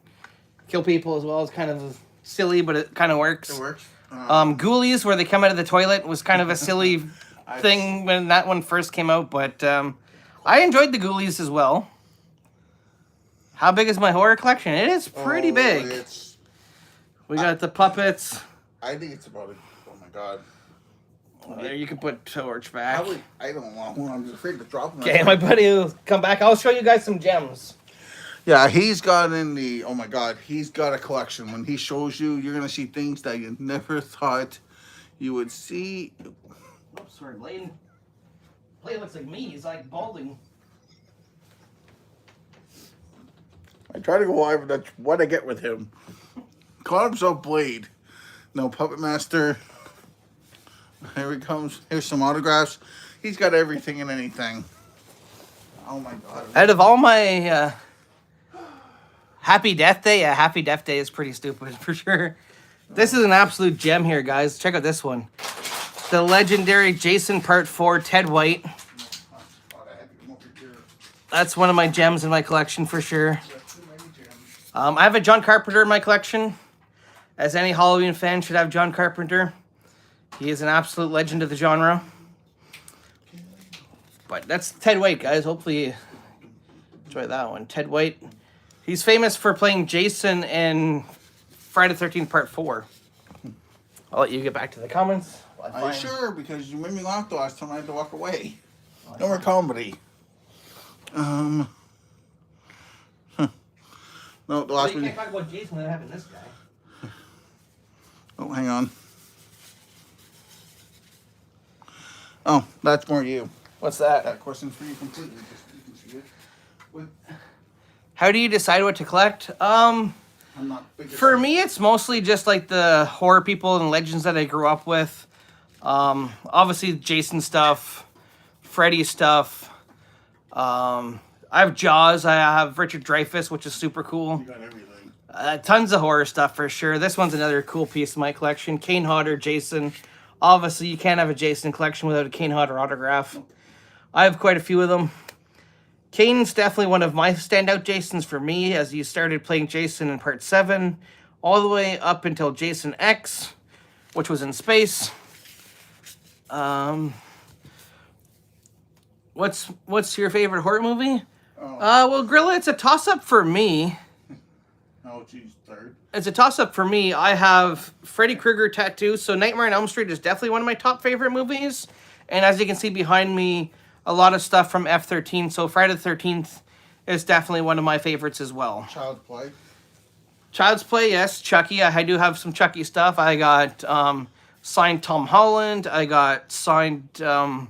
A: kill people as well. It's kind of silly, but it kind of works.
B: It works.
A: Ghoulies, where they come out of the toilet, was kind of a silly thing when that one first came out, but I enjoyed the Ghoulies as well. How big is my horror collection? It is pretty big. We got the puppets.
B: I think it's about it. Oh my god.
A: There, you can put Torch back.
B: I don't know. I'm just afraid to drop him.
A: Okay, my buddy will come back. I'll show you guys some gems.
B: Yeah, he's got oh my god, he's got a collection. When he shows you, you're going to see things that you never thought you would see.
A: Oops, sorry, Blaine. Blaine looks like me. He's like balding.
B: I try to go live, but that's what I get with him. Call himself Blade. No, Puppet Master. Here he comes. Here's some autographs. He's got everything and anything. Oh my god.
A: Out of all my Happy Death Day, yeah, Happy Death Day is pretty stupid for sure. This is an absolute gem here, guys. Check out this one. The legendary Jason Part 4 Ted White. That's one of my gems in my collection for sure. I have a John Carpenter in my collection. As any Halloween fan should have John Carpenter. He is an absolute legend of the genre. But that's Ted White, guys. Hopefully you enjoy that one. Ted White. He's famous for playing Jason in Friday the 13th Part 4. I'll let you get back to the comments.
B: Are you sure? Because you made me laugh the last time I had to walk away. No more comedy. No, the last
A: one. You can't talk about Jason without having this guy.
B: Oh, hang on. Oh, that's more you.
A: What's that?
B: That question's for you completely. Just you can see it.
A: How do you decide what to collect?
B: I'm not
A: for me, it's mostly just like the horror people and legends that I grew up with. Obviously, Jason stuff, Freddy stuff. I have Jaws. I have Richard Dreyfuss, which is super cool.
B: You got everything.
A: Tons of horror stuff for sure. This one's another cool piece of my collection. Kane Hodder, Jason. Obviously, you can't have a Jason collection without a Kane Hodder autograph. I have quite a few of them. Kane's definitely one of my standout Jasons for me, as he started playing Jason in Part 7, all the way up until Jason X, which was in space. What's your favorite horror movie? Well, Grilla, it's a toss-up for me.
B: Oh, geez, third.
A: It's a toss-up for me. I have Freddy Krueger tattoo, so Nightmare on Elm Street is definitely one of my top favorite movies. And as you can see behind me, a lot of stuff from F-13, so Friday the 13th is definitely one of my favorites as well.
B: Child's Play.
A: Child's Play, yes. Chucky, I do have some Chucky stuff. I got signed Tom Holland. I got signed Brad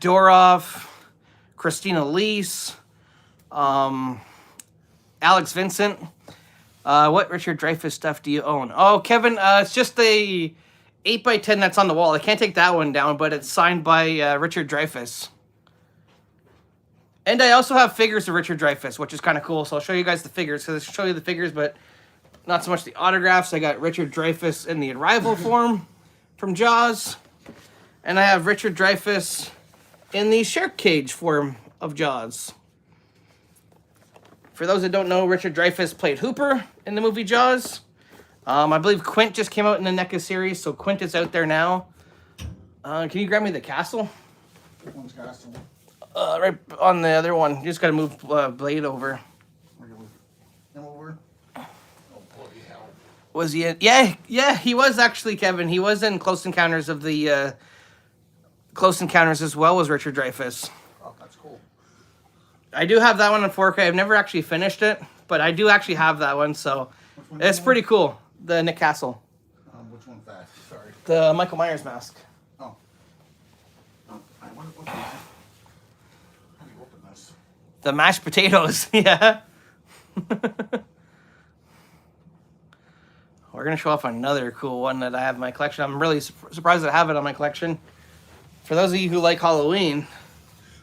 A: Dourif, Christina Leese, Alex Vincent. What Richard Dreyfuss stuff do you own? Oh, Kevin, it's just the 8x10 that's on the wall. I can't take that one down, but it's signed by Richard Dreyfuss. And I also have figures of Richard Dreyfuss, which is kind of cool. So I'll show you guys the figures, because I'll show you the figures, but not so much the autographs. I got Richard Dreyfuss in the Arrival form from Jaws. And I have Richard Dreyfuss in the Shark Cage form of Jaws. For those that don't know, Richard Dreyfuss played Hooper in the movie Jaws. I believe Quint just came out in the NECA series, so Quint is out there now. Can you grab me the castle?
B: Which one's castle?
A: Right on the other one. You just gotta move Blade over.
B: Him over? Oh, bloody hell.
A: Was he in? Yeah, he was actually, Kevin. He was in Close Encounters of the... Close Encounters as well as Richard Dreyfuss.
B: Oh, that's cool.
A: I do have that one in 4K. I've never actually finished it, but I do actually have that one, so it's pretty cool. The Nick Castle.
B: Which one's that? Sorry.
A: The Michael Myers mask.
B: Oh. I want to open that. How do you open this?
A: The mashed potatoes, yeah. We're going to show off another cool one that I have in my collection. I'm really surprised that I have it on my collection. For those of you who like Halloween,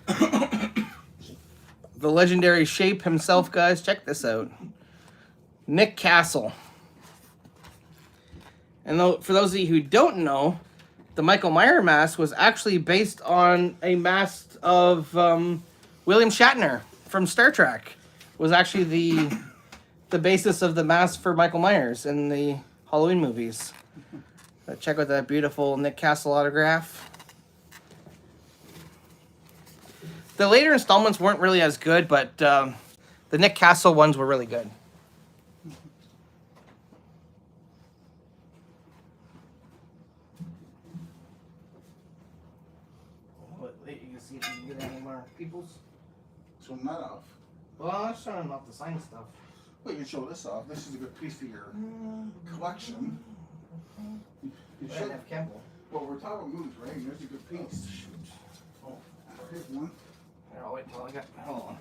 A: the legendary Shape himself, guys, check this out. Nick Castle. And for those of you who don't know, the Michael Myers mask was actually based on a mask of William Shatner from Star Trek. Was actually the basis of the mask for Michael Myers in the Halloween movies. Check out that beautiful Nick Castle autograph. The later installments weren't really as good, but the Nick Castle ones were really good. You can see if you can get any more people's.
B: So I'm not off.
A: Well, I'm just showing off the sign stuff.
B: Well, you can show this off. This is a good piece of your collection. You
A: I
B: should.
A: have Campbell.
B: Well, we're talking about movies, right? There's a good piece. Oh, here's one.
A: Here, I'll wait till I got. Hold on.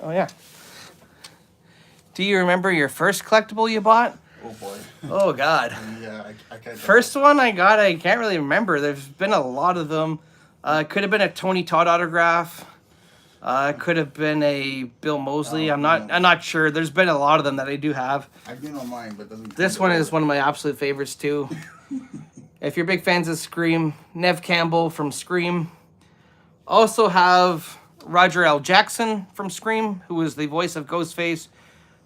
A: Oh yeah. Do you remember your first collectible you bought?
B: Oh boy.
A: Oh God.
B: Yeah, I can't.
A: First one I got, I can't really remember. There's been a lot of them. Could have been a Tony Todd autograph. Could have been a Bill Moseley.
B: Oh,
A: I'm not sure. There's been a lot of them that I do have.
B: I've been on mine, but doesn't.
A: This one is one of my absolute favorites too. If you're big fans of Scream, Nev Campbell from Scream. Also have Roger L. Jackson from Scream, who was the voice of Ghostface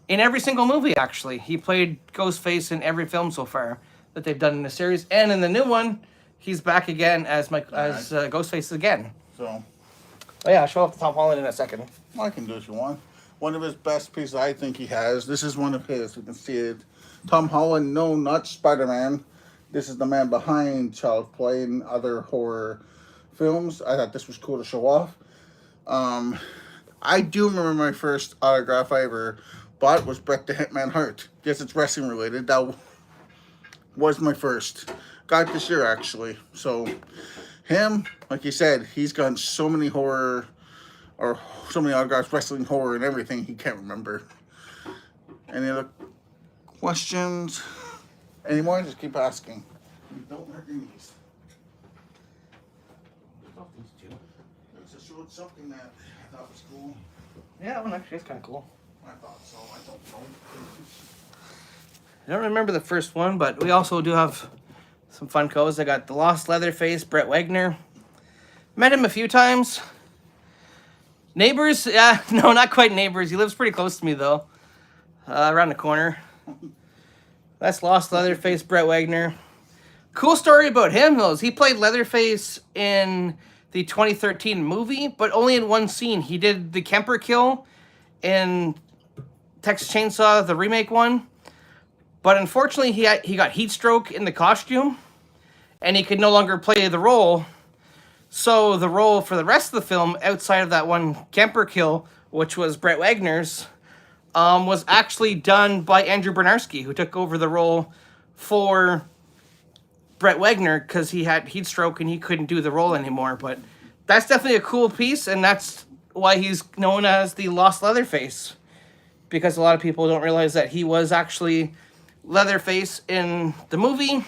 A: in every single movie, actually. He played Ghostface in every film so far that they've done in the series. And in the new one, he's back again as Ghostface again.
B: So.
A: Oh yeah, I'll show off Tom Holland in a second.
B: I can do it if you want. One of his best pieces I think he has. This is one of his. You can see it. Tom Holland, no, not Spider-Man. This is the man behind Child's Play and other horror films. I thought this was cool to show off. I do remember my first autograph I ever bought was Bret the Hitman Hart. Yes, it's wrestling related. That was my first. Got this year actually. So him, like you said, he's gotten so many horror or so many autographs, wrestling, horror, and everything he can't remember. Any other questions? Any more? Just keep asking. Don't hurt your knees. It's just showed something that I thought was cool.
A: Yeah, that one actually is kind of cool.
B: I thought so. I don't know.
A: I don't remember the first one, but we also do have some Funkos. I got the Lost Leatherface, Brett Wagner. Met him a few times. Neighbors? Yeah, no, not quite neighbors. He lives pretty close to me, though. Around the corner. That's Lost Leatherface, Brett Wagner. Cool story about him, though, is he played Leatherface in the 2013 movie, but only in one scene. He did the Kemper kill in Texas Chainsaw, the remake one. But unfortunately, he got heat stroke in the costume, and he could no longer play the role. So the role for the rest of the film, outside of that one Kemper kill, which was Brett Wagner's, was actually done by Andrew Bernarski, who took over the role for Brett Wagner because he had heat stroke and he couldn't do the role anymore. But that's definitely a cool piece, and that's why he's known as the Lost Leatherface, because a lot of people don't realize that he was actually Leatherface in the movie.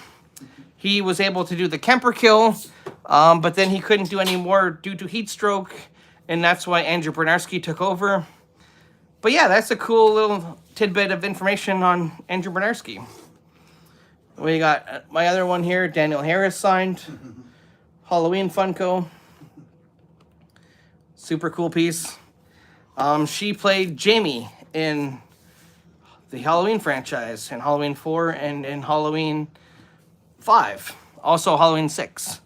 A: He was able to do the Kemper kill, but then he couldn't do any more due to heat stroke, and that's why Andrew Bernarski took over. But yeah, that's a cool little tidbit of information on Andrew Bernarski. We got my other one here, Danielle Harris signed. Halloween Funko. Super cool piece. She played Jamie in the Halloween franchise, in Halloween 4 and in Halloween 5. Also Halloween 6.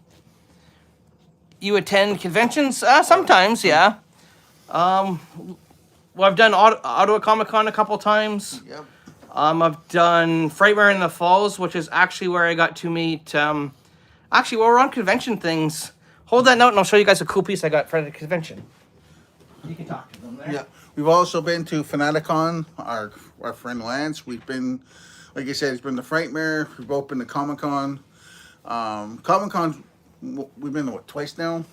A: You attend conventions? Sometimes, yeah. Well, I've done Ottawa Comic Con a couple times.
B: Yep.
A: I've done Frightmare in the Falls, which is actually where I got to meet... actually, while we're on convention things, hold that note and I'll show you guys a cool piece I got for the convention. You can talk to them there.
B: Yeah. We've also been to Fanaticon, our friend Lance. We've been, like I said, he's been to Frightmare. We've both been to Comic Con. Comic Con, we've been to what, twice now?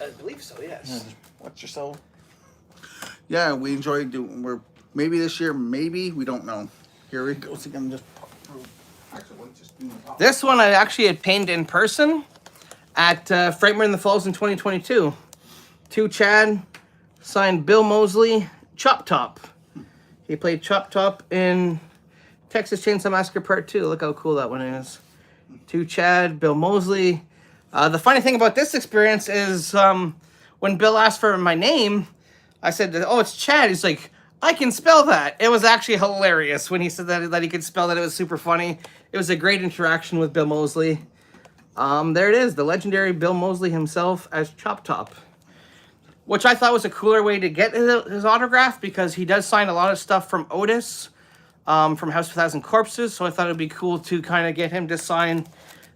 A: I believe so, yes.
B: Watch yourself. Yeah, we enjoyed doing. We're maybe this year, maybe we don't know. Here we go. Again, just actually, just
A: this one I actually had painted in person at Frightmare in the Falls in 2022. To Chad, signed Bill Moseley, Chop Top. He played Chop Top in Texas Chainsaw Massacre Part 2. Look how cool that one is. To Chad, Bill Moseley. The funny thing about this experience is when Bill asked for my name, I said, "Oh, it's Chad." He's like, I can spell that. It was actually hilarious when he said that he could spell that. It was super funny. It was a great interaction with Bill Moseley. There it is, the legendary Bill Moseley himself as Chop Top, which I thought was a cooler way to get his autograph because he does sign a lot of stuff from Otis, from House of a Thousand Corpses. So I thought it'd be cool to kind of get him to sign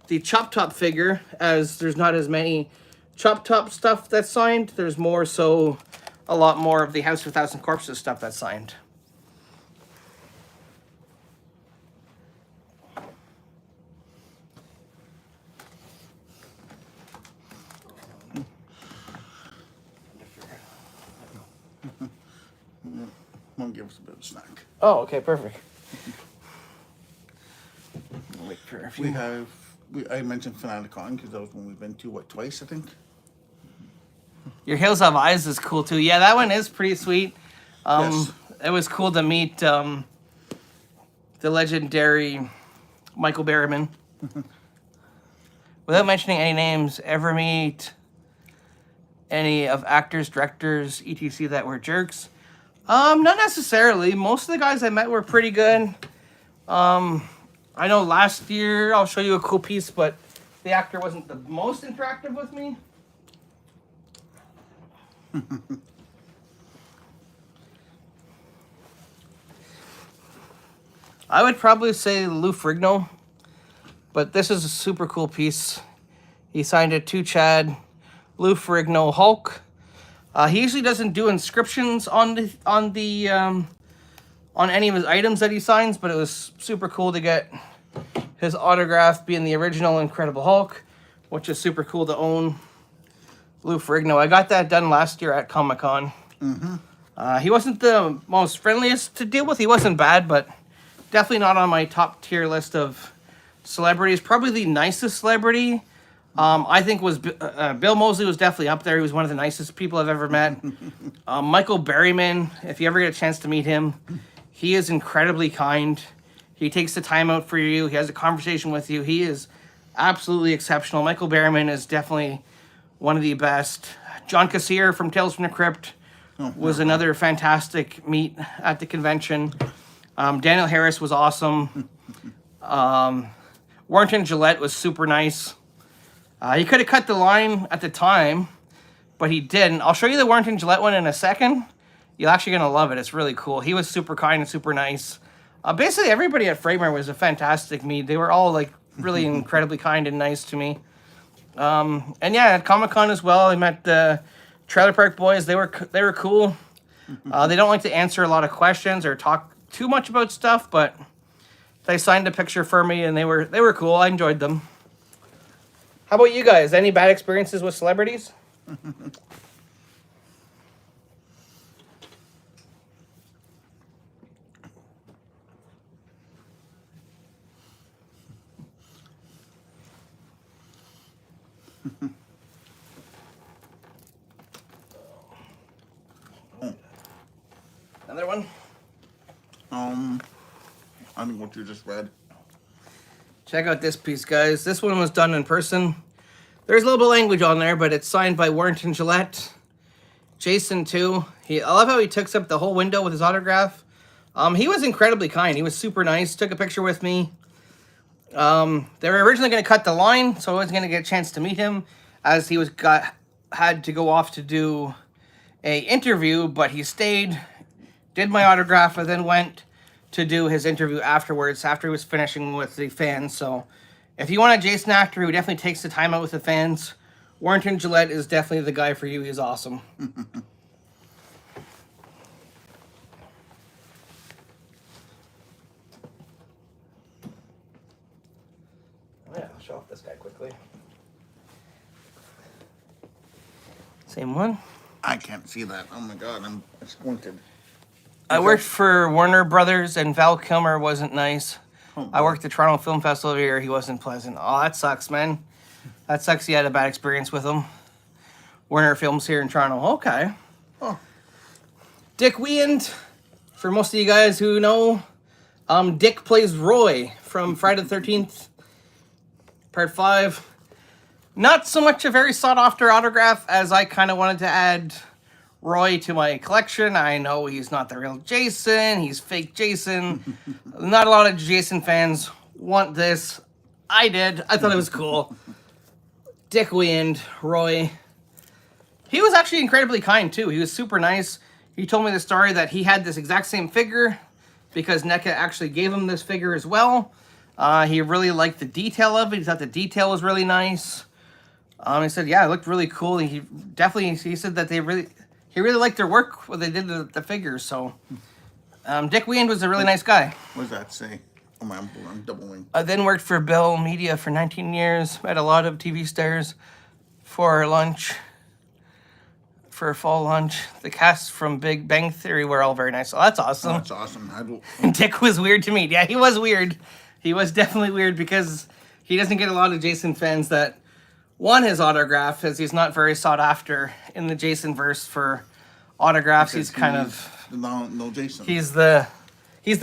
A: the Chop Top figure, as there's not as many Chop Top stuff that's signed. There's more so a lot more of the House of a Thousand Corpses stuff that's signed.
B: Won't give us a bit of a snack.
A: Oh, okay, perfect. Wait for a few.
B: I mentioned Fanaticon because that was one we've been to, twice, I think.
A: Your Hills Have Eyes is cool too. Yeah, that one is pretty sweet.
B: Yes.
A: It was cool to meet the legendary Michael Berryman. Without mentioning any names, ever meet any of actors, directors, etc. that were jerks? Not necessarily. Most of the guys I met were pretty good. I know last year, I'll show you a cool piece, but the actor wasn't the most interactive with me. I would probably say Lou Ferrigno, but this is a super cool piece. He signed it to Chad, Lou Ferrigno Hulk. He usually doesn't do inscriptions on any of his items that he signs, but it was super cool to get his autograph being the original Incredible Hulk, which is super cool to own. Lou Ferrigno. I got that done last year at Comic-Con. He wasn't the most friendliest to deal with. He wasn't bad, but definitely not on my top tier list of celebrities. Probably the nicest celebrity, I think, was Bill Moseley was definitely up there. He was one of the nicest people I've ever met. Michael Berryman, if you ever get a chance to meet him, he is incredibly kind. He takes the time out for you. He has a conversation with you. He is absolutely exceptional. Michael Berryman is definitely one of the best. John Kassir from Tales from the Crypt was another fantastic meet at the convention. Daniel Harris was awesome. Warrington Gillette was super nice. He could have cut the line at the time, but he didn't. I'll show you the Warrington Gillette one in a second. You're actually going to love it. It's really cool. He was super kind and super nice. Basically, everybody at Framer was a fantastic meet. They were all like really incredibly kind and nice to me. And yeah, at Comic-Con as well, I met the Trailer Park Boys. They were cool. They don't like to answer a lot of questions or talk too much about stuff, but they signed a picture for me and they were cool. I enjoyed them. How about you guys? Any bad experiences with celebrities? Another one?
B: I think what you just read.
A: Check out this piece, guys. This one was done in person. There's a little bit of language on there, but it's signed by Warrington Gillette. Jason, too. I love how he takes up the whole window with his autograph. He was incredibly kind. He was super nice. Took a picture with me. They were originally going to cut the line, so I wasn't going to get a chance to meet him, as he had to go off to do a interview, but he stayed, did my autograph, and then went to do his interview afterwards, after he was finishing with the fans. So if you want a Jason actor who definitely takes the time out with the fans, Warrington Gillette is definitely the guy for you. He's awesome. Yeah, I'll show off this guy quickly. Same one.
B: I can't see that. Oh my god, I'm squinted.
A: I worked for Warner Brothers, and Val Kilmer wasn't nice.
B: Oh,
A: I worked at Toronto Film Festival every year. He wasn't pleasant. Oh, that sucks, man. That sucks. You had a bad experience with him. Warner Films here in Toronto. Okay.
B: Oh.
A: Dick Weand, for most of you guys who know, Dick plays Roy from Friday the 13th, Part 5. Not so much a very sought-after autograph, as I kind of wanted to add Roy to my collection. I know he's not the real Jason. He's fake Jason. Not a lot of Jason fans want this. I did. I thought it was cool. Dick Wind, Roy. He was actually incredibly kind, too. He was super nice. He told me the story that he had this exact same figure because NECA actually gave him this figure as well. He really liked the detail of it. He thought the detail was really nice. He said, yeah, it looked really cool. He said that he really liked their work when they did the figures. So, Dick Wind was a really nice guy.
B: What does that say? Oh my, I'm doubling.
A: Then worked for Bell Media for 19 years. Met a lot of TV stars for lunch. For fall lunch. The cast from Big Bang Theory were all very nice. So that's awesome.
B: Oh, that's awesome.
A: Dick was weird to meet. Yeah, he was weird. He was definitely weird because he doesn't get a lot of Jason fans that want his autograph, as he's not very sought after in the Jason verse for autographs.
B: Because
A: he's kind of
B: no Jason.
A: he's the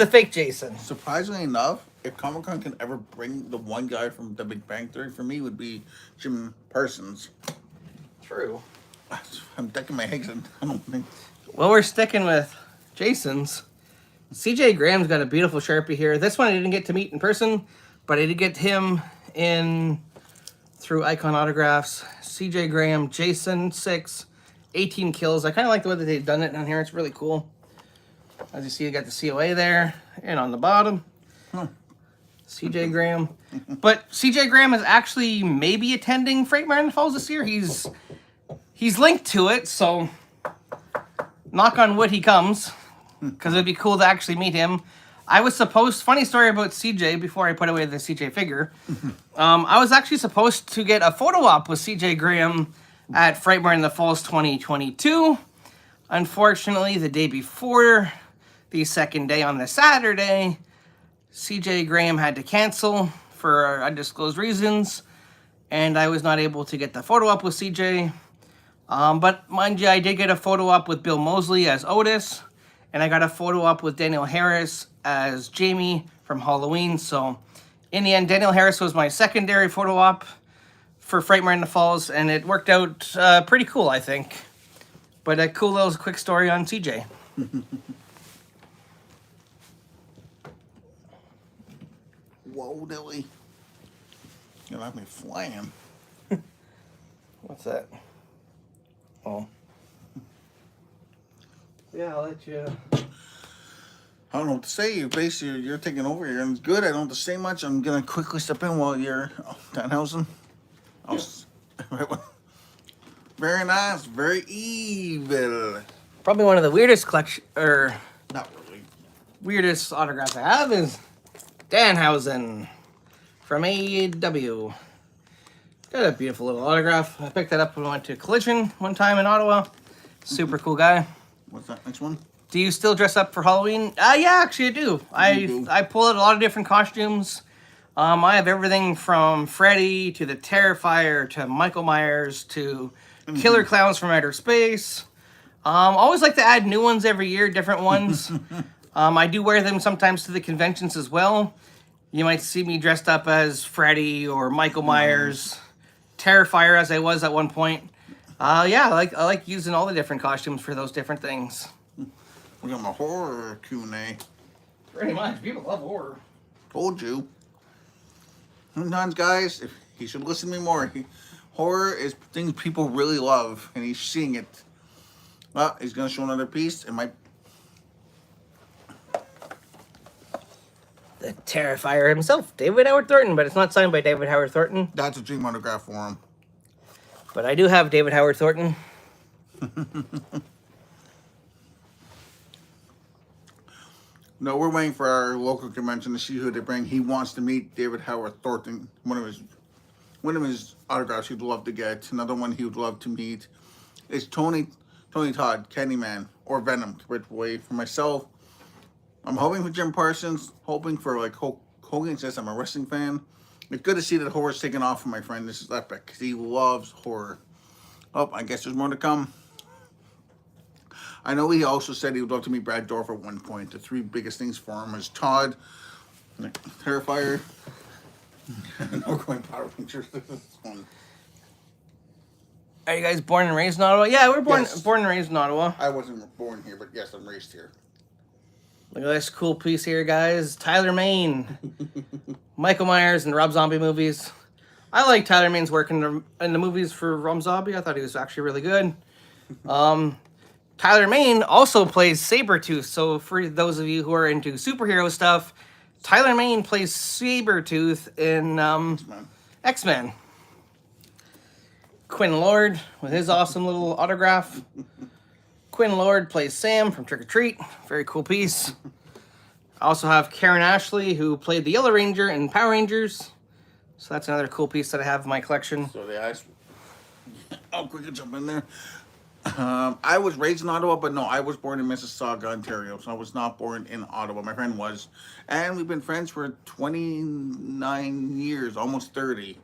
A: fake Jason.
B: Surprisingly enough, if Comic-Con can ever bring the one guy from The Big Bang Theory, for me would be Jim Parsons.
A: True.
B: I'm decking my eggs and I don't think.
A: Well, we're sticking with Jason's. CJ Graham's got a beautiful Sharpie here. This one I didn't get to meet in person, but I did get him in through Icon Autographs. CJ Graham, Jason 6, 18 kills. I kind of like the way that they've done it down here. It's really cool. As you see, you got the COA there and on the bottom. CJ Graham. But CJ Graham is actually maybe attending Frightmare in the Falls this year. He's linked to it, so knock on wood he comes, because it'd be cool to actually meet him. I was supposed, funny story about CJ before I put away the CJ figure. I was actually supposed to get a photo op with CJ Graham at Frightmare in the Falls 2022. Unfortunately, the day before the second day on the Saturday, CJ Graham had to cancel for undisclosed reasons, and I was not able to get the photo op with CJ. But mind you, I did get a photo op with Bill Moseley as Otis, and I got a photo op with Danielle Harris as Jamie from Halloween. So in the end, Danielle Harris was my secondary photo op for Frightmare in the Falls, and it worked out pretty cool, I think. But a cool little quick story on CJ.
B: Whoa, Dilly. You have me flying.
A: What's that? Oh. Yeah, I'll let you.
B: I don't know what to say. You're taking over here, and it's good. I don't have to say much. I'm gonna quickly step in while you're Danhausen. Very nice, very evil.
A: Probably one of the weirdest
B: Not really.
A: weirdest autographs I have is Danhausen from AEW. Got a beautiful little autograph. I picked that up when I went to Collision one time in Ottawa. Super cool guy.
B: What's that next one?
A: Do you still dress up for Halloween? Yeah, actually I do. I pull out a lot of different costumes. I have everything from Freddy to the Terrifier to Michael Myers to Killer Clowns from Outer Space. Always like to add new ones every year, different ones. I do wear them sometimes to the conventions as well. You might see me dressed up as Freddy or Michael Myers, Terrifier as I was at one point. Yeah, I like using all the different costumes for those different things.
B: We got my horror Q&A.
A: Pretty much. People love horror.
B: Told you. Sometimes, guys, if he should listen to me more. Horror is things people really love, and he's seeing it. Well, he's going to show another piece. It might...
A: The Terrifier himself, David Howard Thornton, but it's not signed by David Howard Thornton.
B: That's a dream autograph for him.
A: But I do have David Howard Thornton.
B: No, we're waiting for our local convention to see who they bring. He wants to meet David Howard Thornton. One of his autographs he'd love to get. Another one he would love to meet is Tony Todd, Candyman, or Venom. Which way for myself, I'm hoping for Jim Parsons. Hoping for like Hogan says I'm a wrestling fan. It's good to see that horror's taken off for my friend. This is epic because he loves horror. Oh, I guess there's more to come. I know he also said he would love to meet Brad Dourif at one point. The three biggest things for him is Todd, Terrifier, and we're going Power Rangers. This one.
A: Are you guys born and raised in Ottawa? Yeah, we're
B: Yes.
A: born and raised in Ottawa.
B: I wasn't born here, but yes, I'm raised here.
A: Look at this cool piece here, guys. Tyler Mane, Michael Myers, and Rob Zombie movies. I like Tyler Mane's work in the movies for Rob Zombie. I thought he was actually really good. Tyler Mane also plays Sabretooth. So for those of you who are into superhero stuff, Tyler Mane plays Sabretooth in X-Men. Quinn Lord with his awesome little autograph. Quinn Lord plays Sam from Trick or Treat. Very cool piece. I also have Karen Ashley, who played the Yellow Ranger in Power Rangers. So that's another cool piece that I have in my collection.
B: So they asked. I'll quickly jump in there. I was raised in Ottawa, but no, I was born in Mississauga, Ontario. So I was not born in Ottawa. My friend was. And we've been friends for 29 years, almost 30.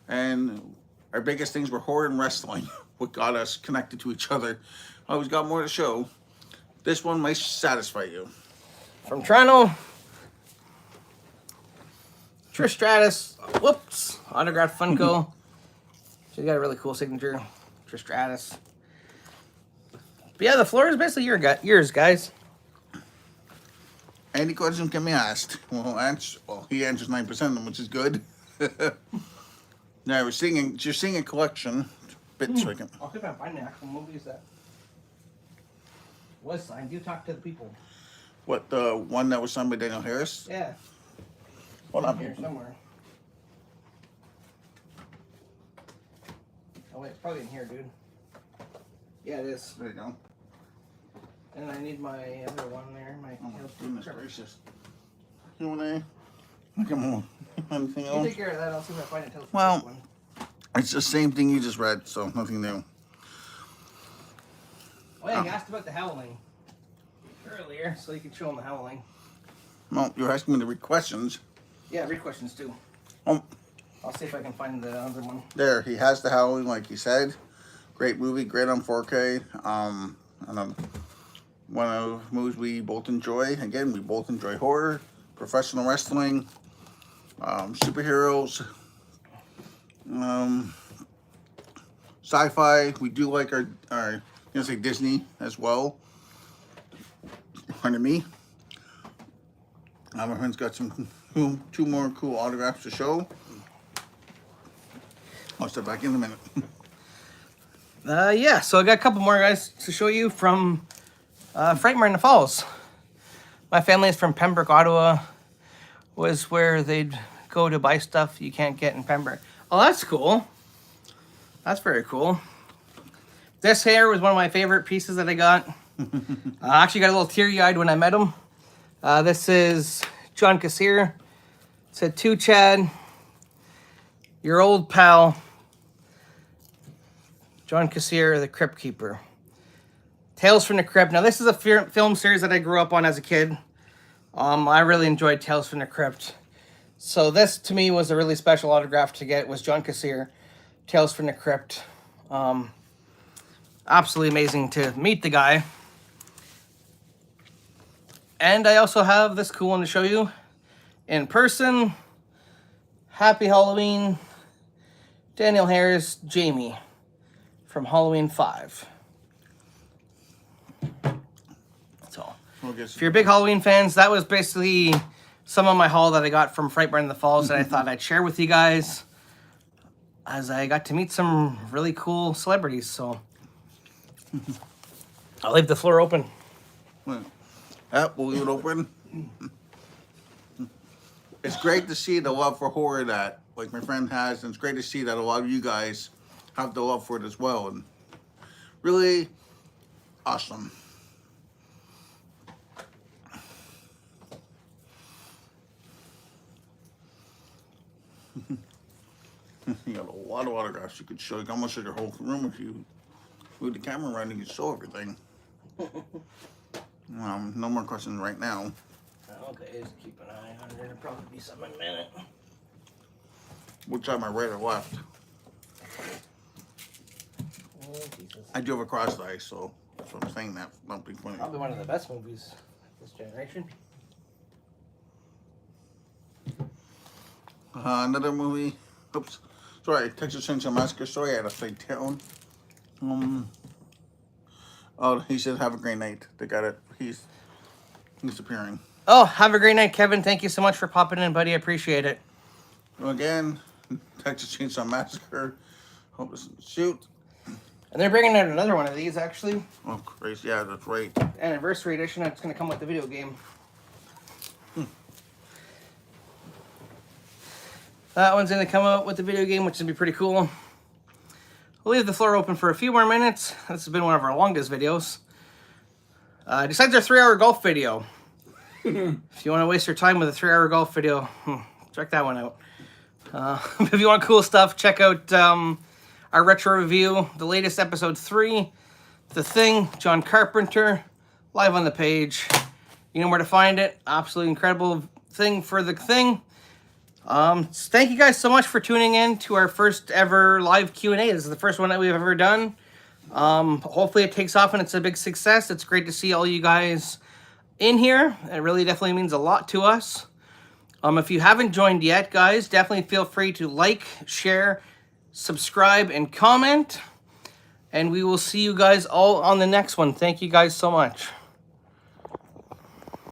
B: And our biggest things were horror and wrestling, what got us connected to each other. I always got more to show. This one might satisfy you.
A: From Toronto, Trish Stratus. Whoops. Autographed Funko. She's got a really cool signature. Trish Stratus. But yeah, the floor is basically yours, guys.
B: Any questions can be asked. He answers 9% of them, which is good. Now you're seeing a collection. Bit so I can.
A: I'll see if I can find the actual movies that was signed. You talk to the people.
B: What, the one that was signed by Daniel Harris?
A: Yeah.
B: Hold on.
A: Here somewhere. Oh wait, it's probably in here, dude. Yeah, it is.
B: There you go.
A: And I need my other one there. My
B: Oh, goodness gracious. You want to look at more? Anything
A: You
B: else?
A: take care of that. I'll see if I find it. Till the
B: Well,
A: first one.
B: It's the same thing you just read, so nothing new.
A: Oh yeah, you asked about the Howling earlier, so you can show them the Howling.
B: Well, you're asking me to read questions.
A: Yeah, read questions too.
B: Oh,
A: I'll see if I can find the other one.
B: there, he has the Howling, like he said. Great movie, great on 4K. And one of the movies we both enjoy. Again, we both enjoy horror, professional wrestling, superheroes, sci-fi. We do like our say Disney as well. Pardon me. My friend's got two more cool autographs to show. I'll step back in a minute.
A: Yeah, so I got a couple more guys to show you from Frightmare in the Falls. My family is from Pembroke, Ottawa. Was where they'd go to buy stuff you can't get in Pembroke. Oh, that's cool. That's very cool. This hair was one of my favorite pieces that I got. I actually got a little teary-eyed when I met him. This is John Kassir. It said, "To Chad, your old pal, John Kassir, the Crypt Keeper." Tales from the Crypt. Now, this is a film series that I grew up on as a kid. I really enjoyed Tales from the Crypt. So this, to me, was a really special autograph to get. It was John Kassir, Tales from the Crypt. Absolutely amazing to meet the guy. And I also have this cool one to show you in person. Happy Halloween, Daniel Harris, Jamie from Halloween 5. So, if you're big Halloween fans, that was basically some of my haul that I got from Frightmare in the Falls that I thought I'd share with you guys, as I got to meet some really cool celebrities. So, I'll leave the floor open.
B: Yeah, we'll leave it open. It's great to see the love for horror that, like my friend has, and it's great to see that a lot of you guys have the love for it as well, and really awesome. You got a lot of autographs you could show. You can almost show your whole room if you move the camera around and you show everything. No more questions right now.
A: Okay, just keep an eye on it. There'll probably be some in a minute.
B: Which side, my right or left?
A: Oh, Jesus.
B: I do have a crossed eye, so that's what I'm saying. That not being funny.
A: Probably one of the best movies of this generation.
B: Another movie. Oops. Sorry, Texas Chainsaw Massacre story. I had Upside Down. Oh, he said have a great night. They got it. He's appearing.
A: Oh, have a great night, Kevin. Thank you so much for popping in, buddy. I appreciate it.
B: Well, again, Texas Chainsaw Massacre. Hope it doesn't shoot.
A: And they're bringing out another one of these, actually.
B: Oh, crazy. Yeah, that's right.
A: Anniversary edition. It's going to come with the video game. That one's going to come out with the video game, which is going to be pretty cool. We'll leave the floor open for a few more minutes. This has been one of our longest videos. Besides our 3-hour golf video. If you want to waste your time with a 3-hour golf video, check that one out. If you want cool stuff, check out our retro review, the latest episode 3, The Thing, John Carpenter, live on the page. You know where to find it. Absolutely incredible thing for The Thing. Thank you guys so much for tuning in to our first ever live Q&A. This is the first one that we've ever done. Hopefully it takes off and it's a big success. It's great to see all you guys in here. It really definitely means a lot to us. If you haven't joined yet, guys, definitely feel free to like, share, subscribe, and comment. And we will see you guys all on the next one. Thank you guys so much.